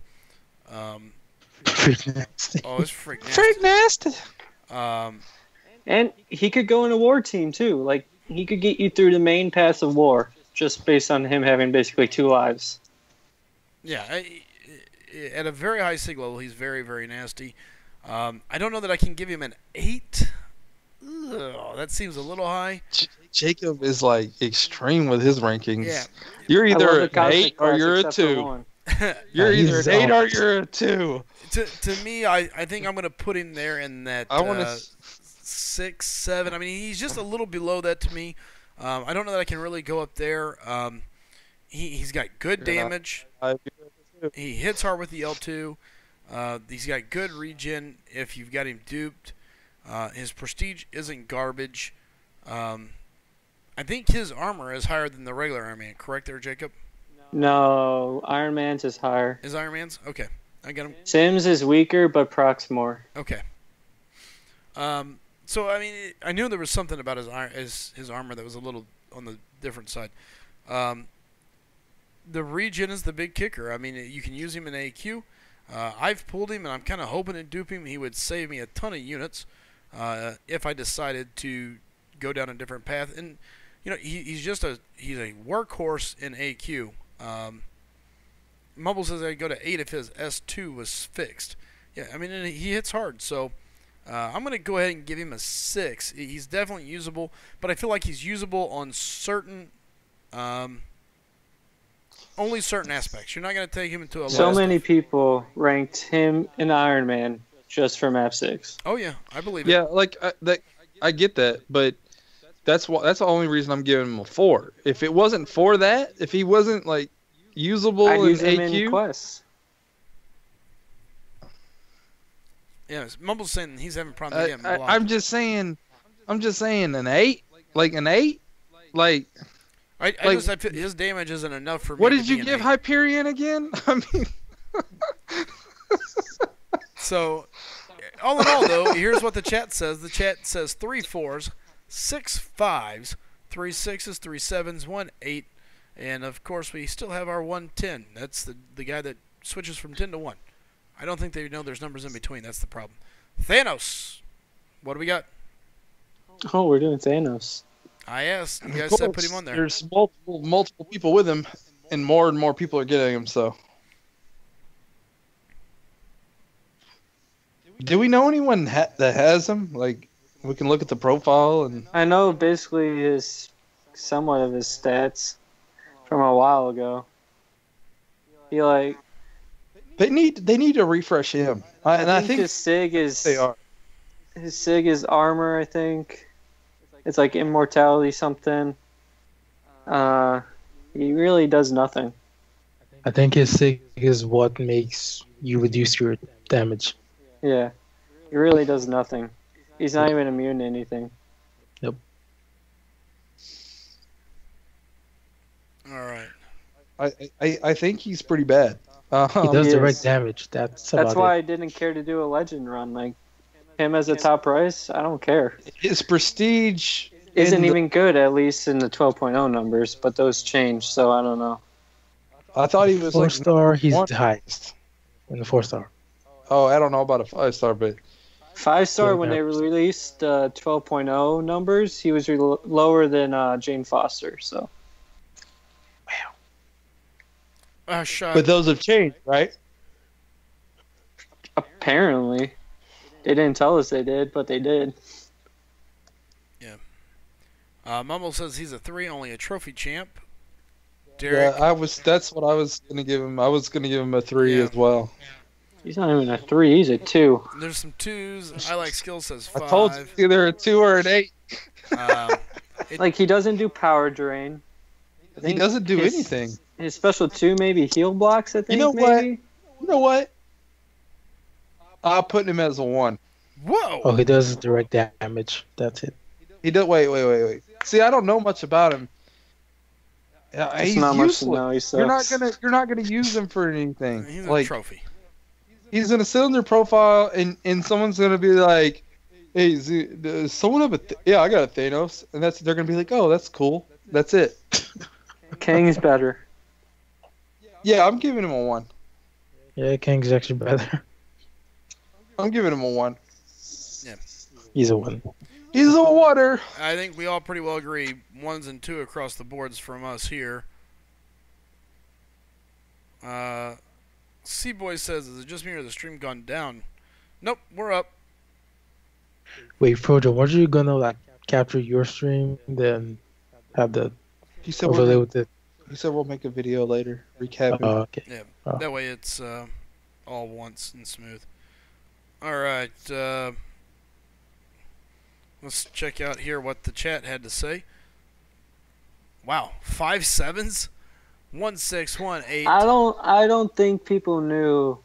Freak nasty. Oh, it's freak nasty. Freak nasty. And he could go in a war team, too. Like, he could get you through the main pass of war, just based on him having basically 2 lives. Yeah, at a very high sig level, he's very, very nasty. I don't know that I can give him an 8. Ugh, that seems a little high. Jacob is like extreme with his rankings. Yeah. You're I love either the an Cosmic 8 or Class you're a except for 2. one. You're either he's an 8 or all- you're a 2. To me, I think I'm going to put him there in that I want to. 6, 7. I mean, he's just a little below that to me. I don't know that I can really go up there. He's got good damage. He hits hard with the L2. He's got good regen if you've got him duped. His prestige isn't garbage. I think his armor is higher than the regular Iron Man. Correct there, Jacob? No, Iron Man's is higher. Is Iron Man's? Okay. I got him. Sims is weaker, but Proc's more. Okay. So, I mean, I knew there was something about his armor that was a little on the different side. The regen is the big kicker. I mean, you can use him in AQ. I've pulled him, and I'm kind of hoping to dupe him. He would save me a ton of units if I decided to go down a different path. And, you know, he's a workhorse in AQ. Mumble says I'd go to 8 if his S2 was fixed. Yeah, I mean, he hits hard, so I'm going to go ahead and give him a 6. He's definitely usable, but I feel like he's usable on certain, only certain aspects. You're not going to take him into a So many people ranked him and Iron Man just for map 6. Oh, yeah, I believe it. Yeah, like I get that, but that's the only reason I'm giving him a 4. If it wasn't for that, if he wasn't like usable I'd in use him AQ, in quests. Yeah, Mumble's saying he's having problems getting blocked. I'm just saying an 8, like an 8, like. I feel his damage isn't enough for me. What to did you be an give 8. Hyperion again? I mean, So, all in all, though, here's what the chat says. The chat says 3 4s, 6 5s, 3 6s, 3 7s, 1 8, and of course we still have our 1 10. That's the guy that switches from 10 to 1. I don't think they know there's numbers in between. That's the problem. Thanos, what do we got? Oh, we're doing Thanos. I asked. You guys of said course, put him on there. There's multiple people with him, and more people are getting him. So, do we know anyone that has him? Like, we can look at the profile and. I know basically somewhat of his stats from a while ago. They need to refresh him. I think his sig is they are. His sig is armor, I think. It's like immortality something. He really does nothing. I think his sig is what makes you reduce your damage. Yeah. He really does nothing. He's not even immune to anything. Yep. All right. I think he's pretty bad. He does He direct is. damage. That's why it. I didn't care to do a legend run. Like, him as a top price, I don't care. His prestige Isn't even good, at least in the 12.0 numbers, but those change, so I don't know. I thought he was 4-star, he's one. the highest in the 4-star. Oh, I don't know about a 5-star, but 5-star, Yeah, when that- they released 12.0 numbers, he was lower than Jane Foster, so. Shot. but those have changed, right? Apparently. They didn't tell us they did, but they did. Mumble says he's a 3, only a trophy champ. Derek, Yeah, that's what I was gonna give him. I was gonna give him a 3 Yeah. as well. He's not even a 3, he's a 2. there's some 2s. I like skill says 5. I told you it's either a 2 or an 8. Like, he doesn't do power drain. I He think doesn't do his- anything. His special 2 maybe heal blocks, I think, know what? maybe? You know what? I'll put him as a 1. Whoa! Oh, he does direct damage. That's it. He does. Wait. See, I don't know much about him. It's He's not much to useless. know, he sucks. You're not gonna use him for anything. He's a Like, trophy. he's gonna sit on their profile, and someone's gonna be like, "Hey, does someone have a? Yeah, I got a Thanos," and they're gonna be like, "Oh, that's cool. That's it." Kang's better. Yeah, I'm giving him a 1. Yeah, Kang's actually better. I'm giving him a 1. He's a 1. He's a water. I think we all pretty well agree 1s and 2 across the boards from us here. C-Boy says, is it just me or the stream gone down? Nope, we're up. Wait, FroJo, weren't you gonna like capture your stream, then have the He said overlay with it? he said we'll make a video later recapping. Okay. Yeah, Oh. that way it's all once and smooth. All right, let's check out here what the chat had to say. Wow, 5 7s, 1 6, 1 8. I don't think people knew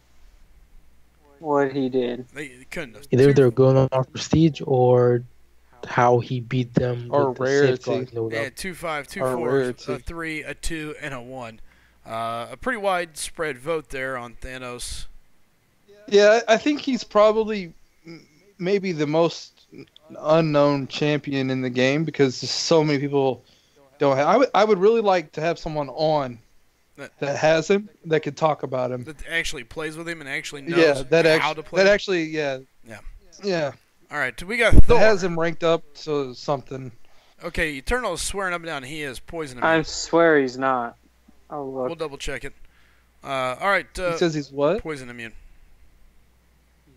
what he did. They couldn't have. Either they're going on prestige or how he beat them Or with the rarity. safeguard load Yeah, up. 2 5, 2 Or 4, rarity. a 3, a 2, and a 1. A pretty widespread vote there on Thanos. Yeah, I think he's probably maybe the most unknown champion in the game because just so many people don't have. I would really like to have someone on that has him that could talk about him. That actually plays with him and actually knows how to play. That actually, yeah. Yeah. Yeah. All right, we got Thor. That has him ranked up to something. Okay, Eternal's swearing up and down he is poison I immune. swear he's not. Oh, look. We'll double check it. All right, He says he's what? poison immune.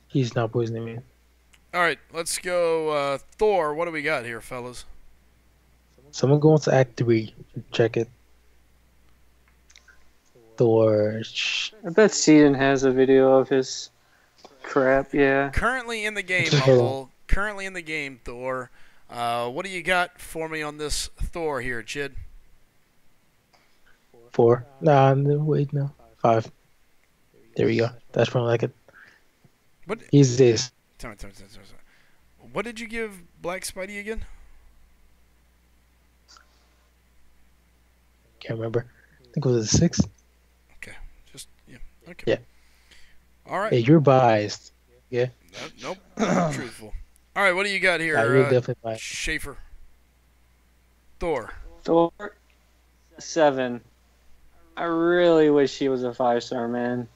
He's not poisoning me. All right, let's go Thor. What do we got here, fellas? Someone go into Act 3. Check it. Thor. I bet Seaton has a video of his crap, yeah. Currently in the game, Humble. Currently in the game, Thor. What do you got for me on this Thor here, Chid? 4. Nah, no, wait, no. 5. There we go. That's probably like it. What? He's this. Tell me. What did you give Black Spidey again? Can't remember. I think it was a 6. Just yeah. Okay. Yeah. All right. Hey, you're biased. Yeah. Nope. I'm truthful. All right. What do you got here, Nah, you're definitely biased. Schaefer? Thor. Thor 7. I really wish he was a 5-star, man.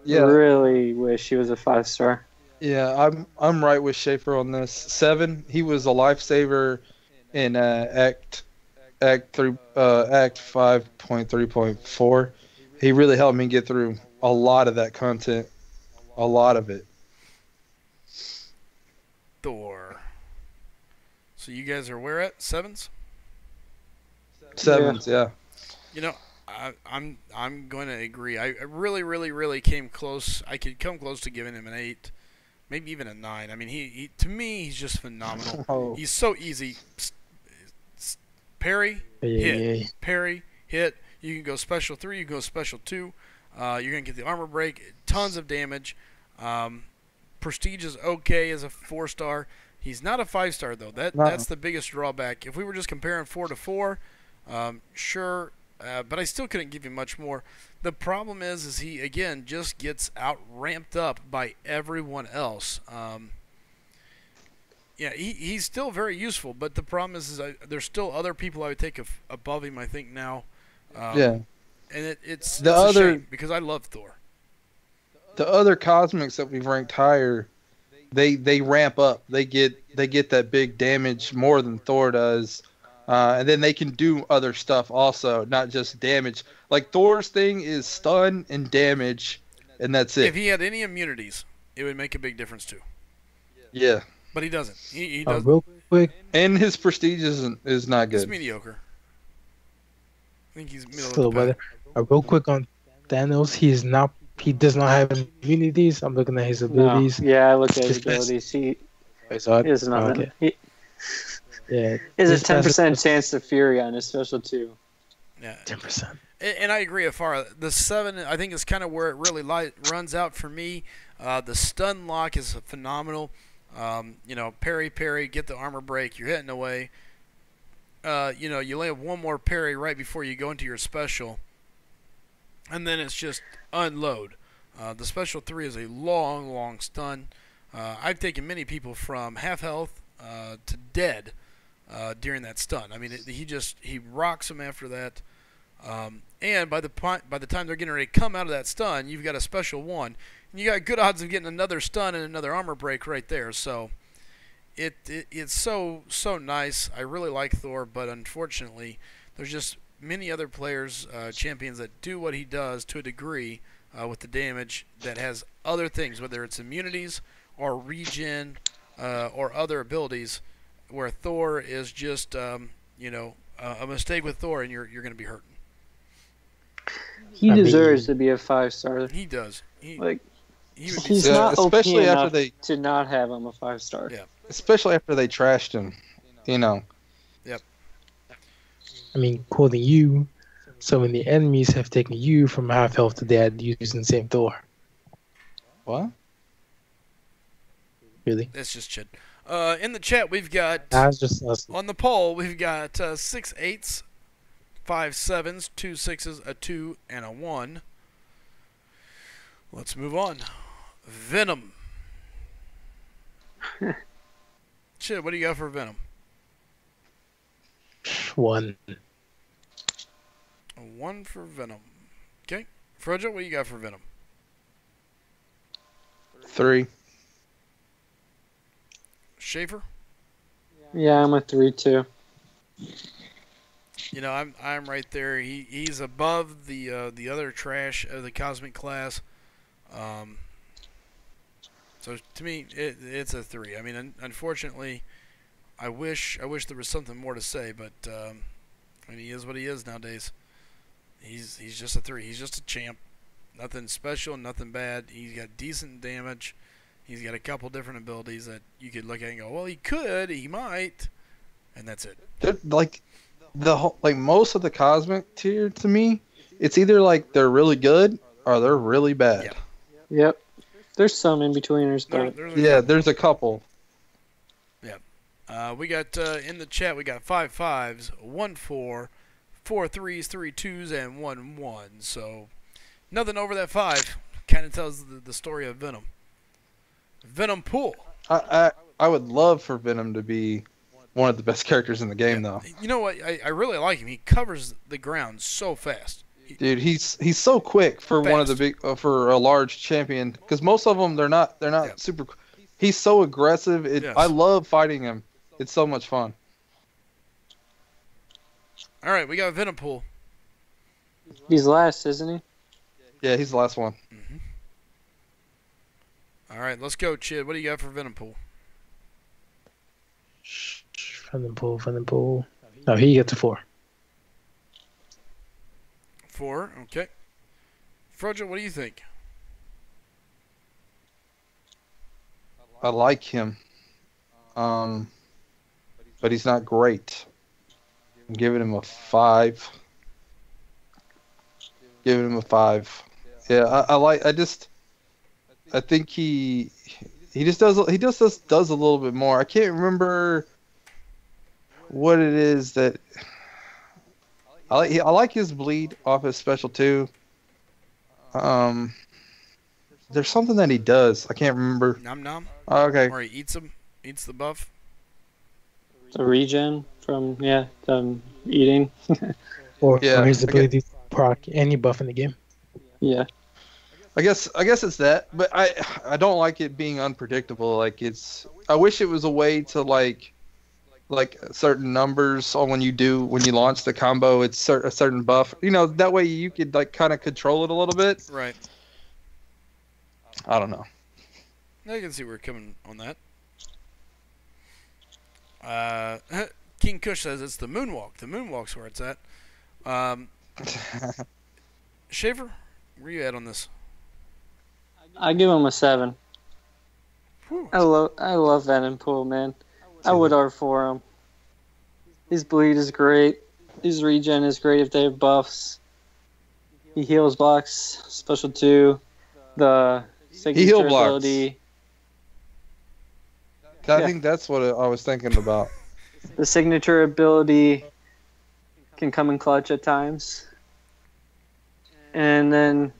Yeah. Really wish he was a 5-star. Yeah, I'm right with Schaefer on this. 7, he was a lifesaver in Act 5.3.4. He really helped me get through a lot of that content, a lot of it. Thor. So you guys are where at 7s? 7s, yeah. You know, I'm going to agree. I really came close. I could come close to giving him an 8, maybe even a 9. I mean, he to me he's just phenomenal. Oh. He's so easy. Parry, hit. Parry, hit. You can go special 3. You can go special 2. You're gonna get the armor break. Tons of damage. Prestige is okay as a 4-star. He's not a 5-star though. That's the biggest drawback. If we were just comparing 4 to 4, sure. But I still couldn't give you much more. The problem is he again just gets out ramped up by everyone else. Yeah, he's still very useful, but the problem is there's still other people I would take above him. I think now. Yeah. And it's The a other- shame because I love Thor. The other cosmics that we've ranked higher, they ramp up. They get that big damage more than Thor does. And then they can do other stuff also, not just damage. Like Thor's thing is stun and damage, and that's it. If he had any immunities, it would make a big difference too. Yeah. But he doesn't. He doesn't. Real quick, And his prestige is not It's good. mediocre. I think he's middle still of the pack. real quick on Thanos. He does not have immunities. I'm looking at his No. abilities. Yeah, I looked at his His best- abilities. He Wait, so is not. okay. He Yeah. has a his best- 10% chance to Fury on his special 2. Yeah. 10%. And I agree, Afar. The 7, I think, is kind of where it really runs out for me. The stun lock is phenomenal. Parry, get the armor break. You're hitting away. You lay one more parry right before you go into your special, and then it's just unload. The special 3 is a long stun. I've taken many people from half health to dead during that stun. I mean, he rocks them after that. And by the time they're getting ready to come out of that stun, you've got a special 1, and you got good odds of getting another stun and another armor break right there. So it's so nice. I really like Thor, but unfortunately, there's just many other players, champions that do what he does to a degree with the damage that has other things, whether it's immunities or regen or other abilities, where Thor is just a mistake with Thor, and you're going to be hurting. He I deserves mean- to be a 5-star. He does. He would He's be, not OP especially after enough they to not have him a 5-star. Yeah. especially after they trashed him. I mean, quoting you, so many enemies have taken you from half health to dead using the same Thor. What? Really? That's just Chid. In the chat, we've got That's just us. on the poll. We've got 6 8s, 5 7s, 2 6s, a 2, and a 1. Let's move on. Venom. Chid, what do you got for Venom? 1. A 1 for Venom. Okay. FroJo, what do you got for Venom? 3. Schaefer? Yeah, I'm a 3 too. You know, I'm right there. He's above the other trash of the cosmic class. So to me, it's a 3. I mean, unfortunately, I wish there was something more to say, but I mean, he is what he is nowadays. He's just a 3. He's just a champ. Nothing special, nothing bad. He's got decent damage. He's got a couple different abilities that you could look at and go, well, he might, and that's it. Like the whole, like most of the cosmic tier to me, it's either like they're really good or they're really bad. Yeah. Yep. There's some in betweeners, but There's a couple. Yeah. We got in the chat. We got 5 5s, 1 4, 4 3s, 3 2s, and 1 1. So nothing over that 5. Kind of tells the story of Venom. Venompool. I would love for Venom to be one of the best characters in the game, though. You know what? I really like him. He covers the ground so fast. Dude, he's so quick for one of the big for a large champion. Because most of them they're not super. He's so aggressive. I love fighting him. It's so much fun. All right, we got Venompool. he's last, isn't he? Yeah, he's the last one. Mm-hmm. All right, let's go, Chid. What do you got for Venompool? Venompool. No, he gets a 4. 4, okay. FroJo, what do you think? I like him, but he's not great. I'm giving him a 5. Giving him a 5. Yeah, I think he just does a little bit more. I can't remember what it is that I like his bleed off his special too. There's something that he does. I can't remember. Nom nom. Oh, okay. Or he eats the buff. The regen from eating. Or his ability to proc any buff in the game. Yeah. I guess it's that, but I don't like it being unpredictable. Like I wish it was a way to like certain numbers on when you launch the combo, it's a certain buff. You know, that way you could like kind of control it a little bit. Right. I don't know. I can see where we're coming on that. King Kush says it's the moonwalk. The moonwalk's where it's at. Schaefer, where you at on this? I give him a 7. Whew. I love Venompool, man. I would R4 him. His bleed is great. His regen is great if they have buffs. He heals blocks, special 2. The signature ability. I think that's what I was thinking about. The signature ability can come in clutch at times. And then,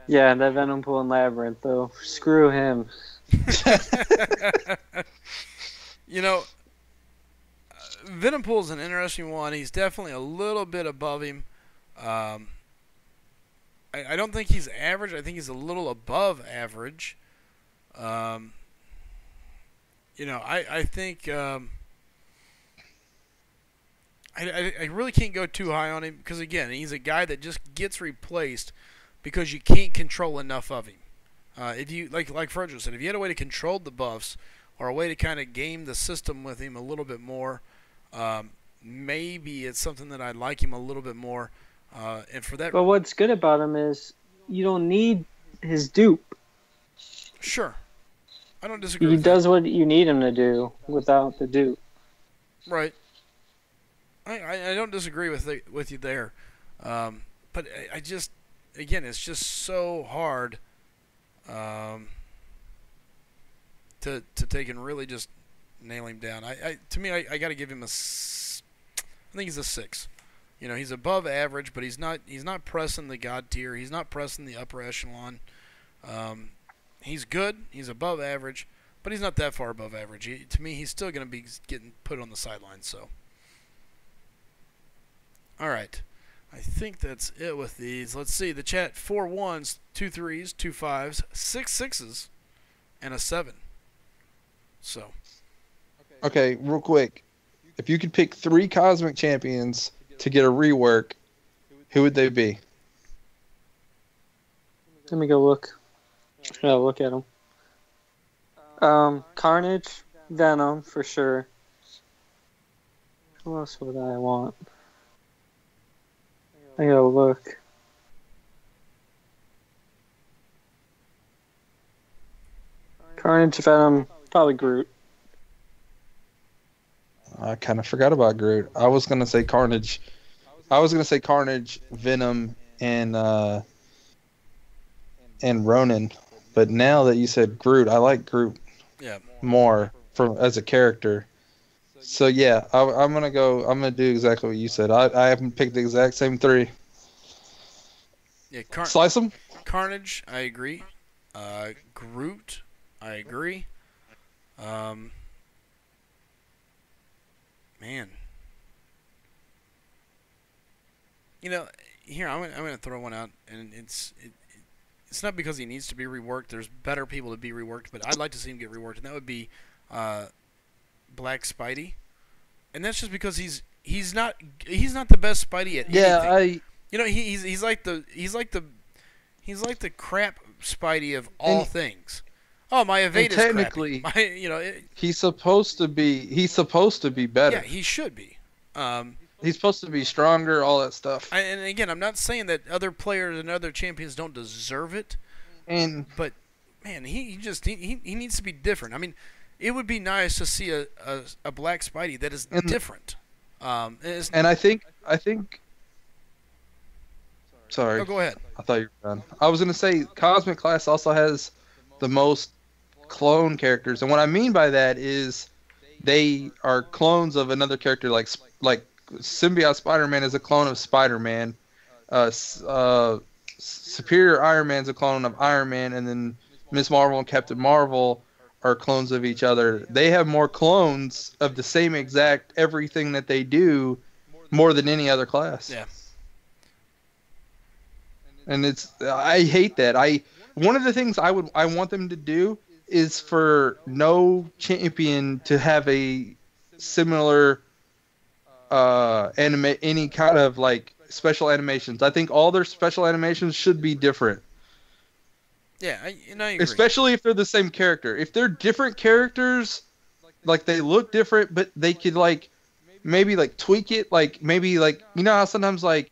that Venompool and Labyrinth, though. Screw him. You know, Venompool's an interesting one. He's definitely a little bit above him. I don't think he's average. I think he's a little above average. You know, I think I really can't go too high on him because, again, he's a guy that just gets replaced because you can't control enough of him. If you like FroJo said, if you had a way to control the buffs or a way to kind of game the system with him a little bit more, maybe it's something that I'd like him a little bit more. And for that, but what's good about him is you don't need his dupe. Sure, I don't disagree. He with does that. what you need him to do without the dupe. Right. I don't disagree with you there, but I just, again, it's just so hard to take and really just nail him down. To me, I got to give him I think he's a 6. You know, he's above average, but he's not pressing the god tier. He's not pressing the upper echelon. He's good. He's above average, but he's not that far above average. To me, he's still going to be getting put on the sidelines. So, all right. I think that's it with these. Let's see. The chat: 4 1s, 2 3s, 2 5s, 6 6s, and a 7. So. Okay, real quick. If you could pick 3 Cosmic Champions to get a rework, who would they be? Let me go look. Yeah, look at them. Carnage, Venom for sure. Who else would I want? I gotta look. Carnage, Venom, probably Groot. I kind of forgot about Groot. I was gonna say Carnage. Venom, and Ronan. But now that you said Groot, I like Groot more as a character. So yeah, I'm gonna do exactly what you said. I haven't picked the exact same 3. Yeah, Slice them. Carnage, I agree. Groot, I agree. Man. You know, here I'm gonna throw one out, and it's not because he needs to be reworked. There's better people to be reworked, but I'd like to see him get reworked, and that would be Black Spidey, and that's just because he's not the best Spidey at anything. You know, he's like the crap Spidey of all things. Oh, my evade is technically crappy. he's supposed to be better. Yeah, he should be. He's supposed to be stronger, all that stuff. And again, I'm not saying that other players and other champions don't deserve it. But man, he needs to be different. I mean, it would be nice to see a Black Spidey that is different. And I think. Sorry. Oh, go ahead. I thought you were done. I was gonna say Cosmic Class also has the most clone characters, and what I mean by that is they are clones of another character, like Symbiote Spider-Man is a clone of Spider-Man. Superior Iron Man's a clone of Iron Man, and then Ms. Marvel and Captain Marvel are clones of each other. They have more clones of the same exact everything that they do, more than any other class. Yeah. And I hate that. One of the things I want them to do is for no champion to have a similar any kind of like special animations. I think all their special animations should be different. Yeah, I agree. Especially if they're the same character. If they're different characters, like they look different, but they could like maybe like tweak it. Like maybe like, you know how sometimes like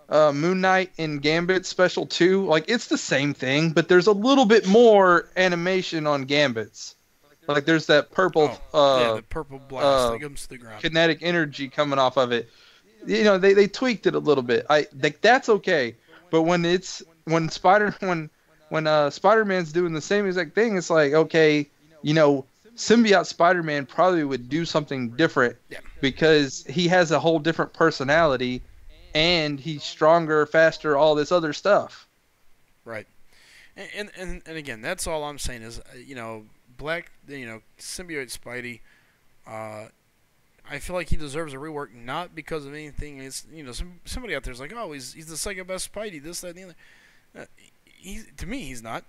Moon Knight and Gambit Special 2, like it's the same thing, but there's a little bit more animation on Gambits. Like there's that purple, the purple blast that comes to the ground. Kinetic energy coming off of it. You know, they tweaked it a little bit. I think that's okay, but when Spider-Man's doing the same exact thing, it's like, okay, you know, Symbiote Spider-Man probably would do something different because he has a whole different personality. And he's stronger, faster, all this other stuff. Right. And again, that's all I'm saying is, you know, Symbiote Spidey, I feel like he deserves a rework, not because of anything. It's, you know, somebody out there's like, oh, he's the second best Spidey, this, that, and the other. To me, he's not.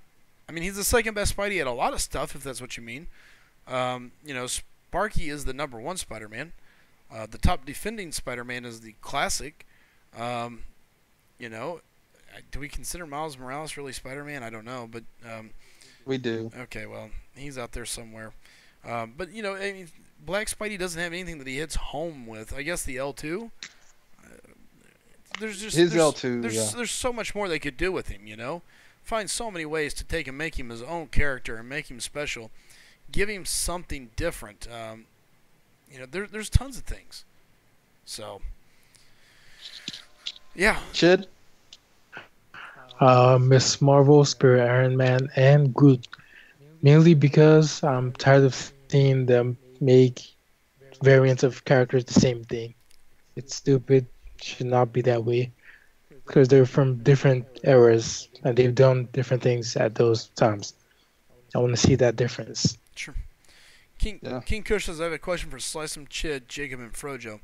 I mean, he's the second best Spidey at a lot of stuff, if that's what you mean. You know, Sparky is the #1 Spider-Man. The top defending Spider-Man is the classic. You know, do we consider Miles Morales really Spider-Man? I don't know, but we do. Okay, well, he's out there somewhere. But you know, I mean, Black Spidey doesn't have anything that he hits home with. I guess the L2. There's L2. There's so much more they could do with him. You know, find so many ways to take and make him his own character and make him special. Give him something different. You know, there's tons of things. So. Yeah. Chid? Miss Marvel, Spirit Iron Man, and Groot. Mainly because I'm tired of seeing them make variants of characters the same thing. It's stupid. Should not be that way. Because they're from different eras and they've done different things at those times. I want to see that difference. Sure. King Kush says, I have a question for Slycem, Chid, Jacob, and FroJo.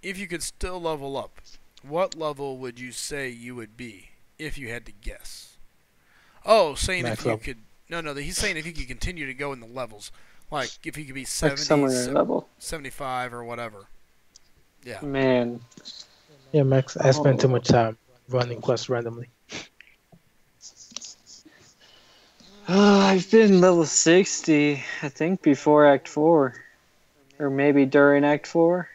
If you could still level up, what level would you say you would be if you had to guess? Oh, saying Max if you level. could... No, he's saying if you could continue to go in the levels. Like, if you could be 70, Like somewhere level. 75, or whatever. Yeah. Man. Yeah, Max, I spent too much time running quests randomly. I've been level 60, I think, before Act 4. Or maybe during Act 4.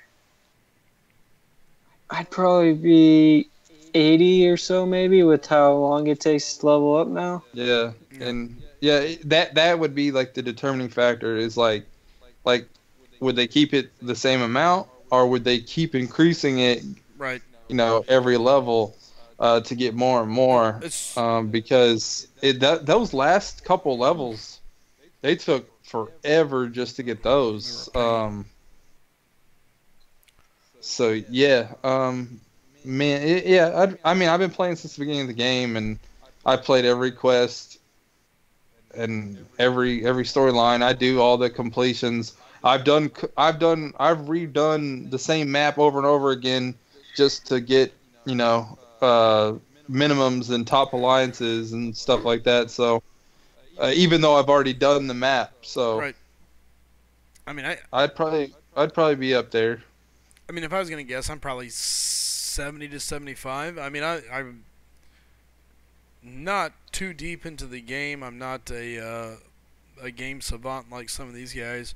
I'd probably be 80 or so, maybe, with how long it takes to level up now. Yeah, and yeah, that would be like the determining factor. Is like, would they keep it the same amount, or would they keep increasing it? Right. You know, every level to get more and more. Because those last couple levels, they took forever just to get those. So yeah, man, I mean, I've been playing since the beginning of the game, and I played every quest and every storyline. I do all the completions. I've redone the same map over and over again just to get, you know, minimums and top alliances and stuff like that. So even though I've already done the map, so Right. I mean, I'd probably be up there. I mean, if I was going to guess, I'm probably 70 to 75. I mean, I'm not too deep into the game. I'm not a game savant like some of these guys.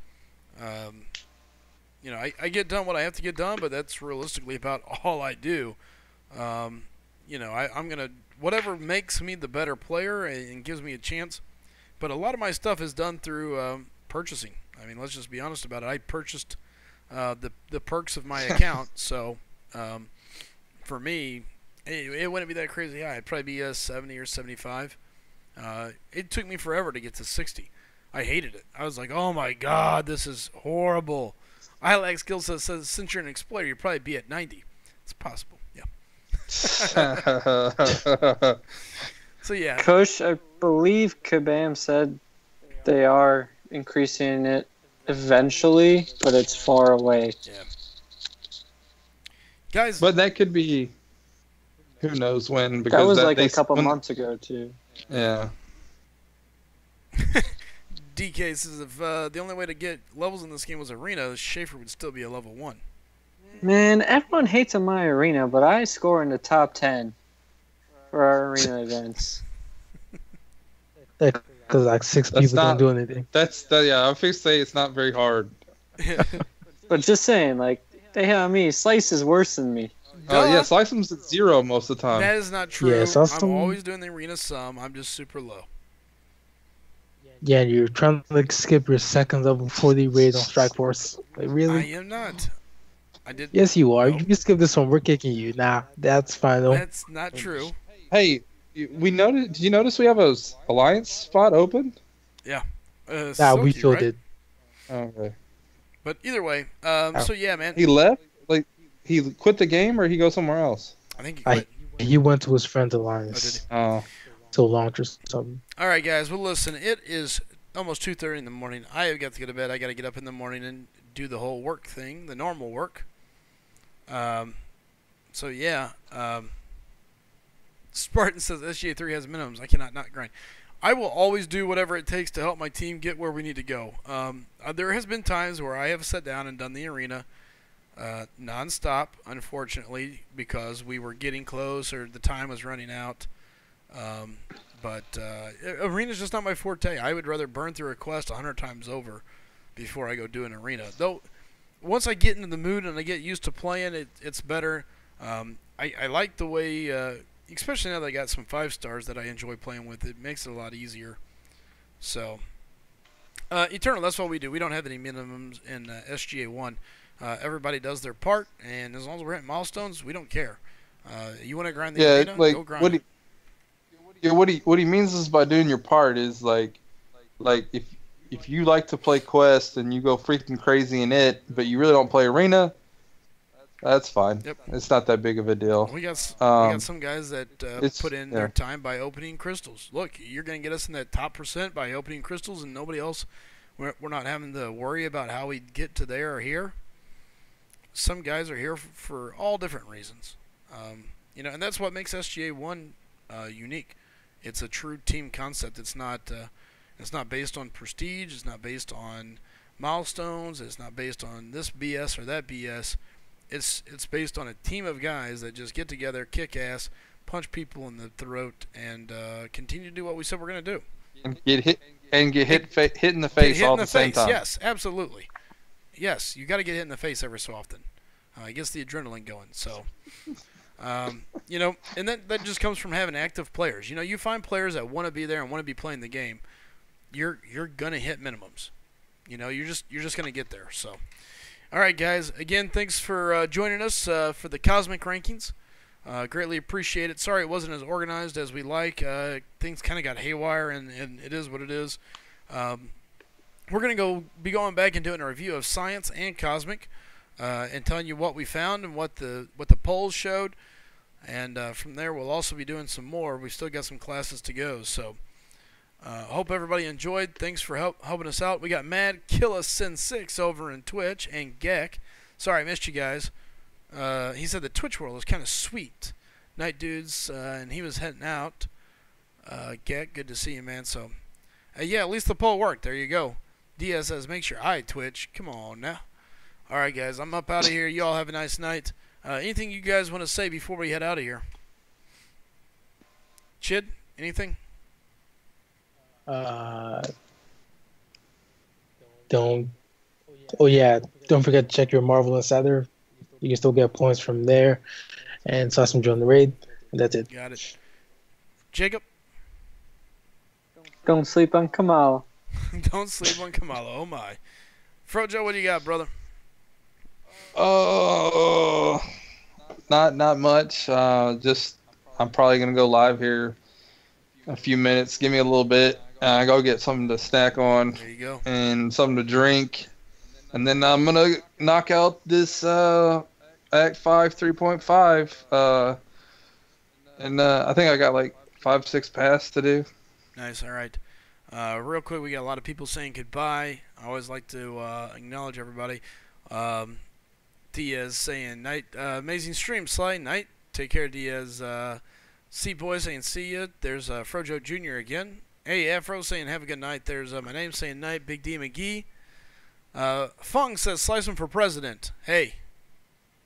You know, I get done what I have to get done, but that's realistically about all I do. You know, I'm going to... Whatever makes me the better player and gives me a chance. But a lot of my stuff is done through purchasing. I mean, let's just be honest about it. I purchased... the perks of my account, so for me, it wouldn't be that crazy high. It'd probably be 70 or 75. It took me forever to get to 60. I hated it. I was like, oh my god, this is horrible. I like skill set says since you're an explorer, you'd probably be at 90. It's possible, yeah. So yeah. Kush, I believe Kabam said they are increasing it eventually, but it's far away. Yeah. Guys, But that could be, who knows when? Because That was like a couple months ago, too. Yeah. DK says if the only way to get levels in this game was arena, Schaefer would still be a level 1. Man, everyone hates on my arena, but I score in the top 10 for our arena events. Because like 6 That's people not- don't do anything. Yeah, I fix say it's not very hard. But just saying, like, they hate on me. Slice is worse than me. Yeah, Slycem's at 0 most of the time. That is not true. Yeah, Slycem- I'm always doing the arena sum. I'm just super low. Yeah, and you're trying to like skip your second level 40 raid on Strike Force. Like, I really? am not. I did. Yes, you are. No. You skip this one, we're kicking you. Nah, that's fine though. That's not true. Hey, we noticed. Did you notice we have a alliance spot open? Nah, we Silky, filled right? it. Okay. But either way, so yeah, man. He left. Like he quit the game, or he go somewhere else. I think he I- quit. He went to his friend's Oh, did alliance he? Oh. to launch or something. All right, guys. Well, listen. It is almost 2:30 in the morning. I have got to go to bed. I got to get up in the morning and do the whole work thing, the normal work. So yeah. Spartan says SGA3 has minimums. I cannot not grind. I will always do whatever it takes to help my team get where we need to go. There has been times where I have sat down and done the arena non-stop, unfortunately, because we were getting close or the time was running out. But arena is just not my forte. I would rather burn through a quest 100 times over before I go do an arena. Though, once I get into the mood and I get used to playing, it's better. I like the way, especially now that I got some 5 stars that I enjoy playing with. It makes it a lot easier. So, Eternal, that's what we do. We don't have any minimums in SGA 1. Everybody does their part, and as long as we're hitting milestones, we don't care. You want to grind the arena? like Go grind. Yeah, what he means is by doing your part is like if you like to play Quest and you go freaking crazy in it, but you really don't play Arena, that's fine. Yep. It's not that big of a deal. We got some guys that it's- put in yeah. their time by opening crystals. Look, you're going to get us in that top percent by opening crystals, and nobody else. We're not having to worry about how we get to there or here. Some guys are here for all different reasons, and that's what makes SGA 1 unique. It's a true team concept. It's not based on prestige. It's not based on milestones. It's not based on this BS or that BS. It's based on a team of guys that just get together, kick ass, punch people in the throat, and continue to do what we said we're going to do. And get hit in the face all at the same time. Yes, absolutely. Yes, you got to get hit in the face every so often. It gets the adrenaline going. So, and that just comes from having active players. You find players that want to be there and want to be playing the game. You're gonna hit minimums. You're just gonna get there. So. All right, guys. Again, thanks for joining us for the Cosmic Rankings. Greatly appreciate it. Sorry it wasn't as organized as we like. Things kind of got haywire, and it is what it is. We're going to be going back and doing a review of Science and Cosmic and telling you what we found and what the polls showed. And from there, we'll also be doing some more. We've still got some classes to go, so... hope everybody enjoyed. Thanks for helping us out. We got Mad Killa Sin 6 over in Twitch and Gek. Sorry I missed you guys. He said the Twitch world is kind of sweet. Night dudes, and he was heading out. Gek, good to see you, man. So, yeah, at least the poll worked. There you go. Diaz says, make sure I Twitch. Come on now. All right, guys, I'm up out of here. You all have a nice night. Anything you guys want to say before we head out of here? Chid, anything? Don't forget to check your Marvel Insider. You can still get points from there, and Slycem join the raid, and that's it. Got it. Jacob? Don't sleep on Kamala. Don't sleep on Kamala. Oh my. FroJo, what do you got, brother? Oh, not much. Just I'm probably gonna go live here in a few minutes. Give me a little bit. Go get something to snack on. There you go. And something to drink. And then I'm going to knock out this Act 5 3.5. And I think I got like 5-6 paths to do. Nice, all right. Real quick, we got a lot of people saying goodbye. I always like to acknowledge everybody. Diaz saying, night, amazing stream, Sly. Night. Take care, Diaz. C-Boy saying, see ya. There's FroJo Jr. again. Hey, Afro saying, have a good night. There's my name saying, night. Big D McGee. Fung says, Slycem for president. Hey,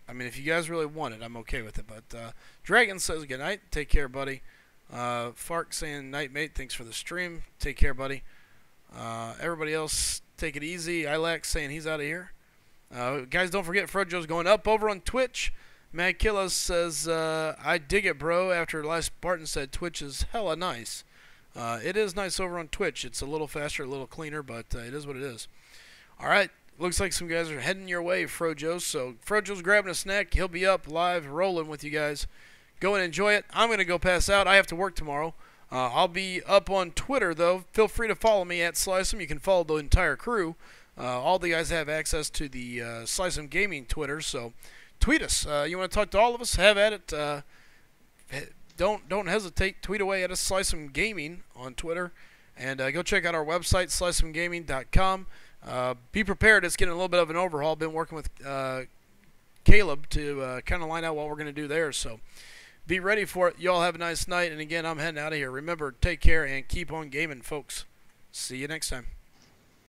I mean, if you guys really want it, I'm okay with it. But Dragon says, good night. Take care, buddy. Fark saying, night, mate. Thanks for the stream. Take care, buddy. Everybody else, take it easy. Ilax saying he's out of here. Guys, don't forget, FroJo's going up over on Twitch. Mad Killa says, I dig it, bro. After last Barton said Twitch is hella nice. It is nice over on Twitch. It's a little faster, a little cleaner, but it is what it is. All right. Looks like some guys are heading your way, FroJo. So FroJo's grabbing a snack. He'll be up live rolling with you guys. Go and enjoy it. I'm going to go pass out. I have to work tomorrow. I'll be up on Twitter, though. Feel free to follow me at Slycem. You can follow the entire crew. All the guys have access to the SlycemGaming Twitter, so tweet us. You want to talk to all of us? Have at it. Don't hesitate. Tweet away at us, SlycemGaming on Twitter. And go check out our website, SlycemGaming.com. Be prepared. It's getting a little bit of an overhaul. Been working with Caleb to kind of line out what we're going to do there. So be ready for it. You all have a nice night. And again, I'm heading out of here. Remember, take care and keep on gaming, folks. See you next time.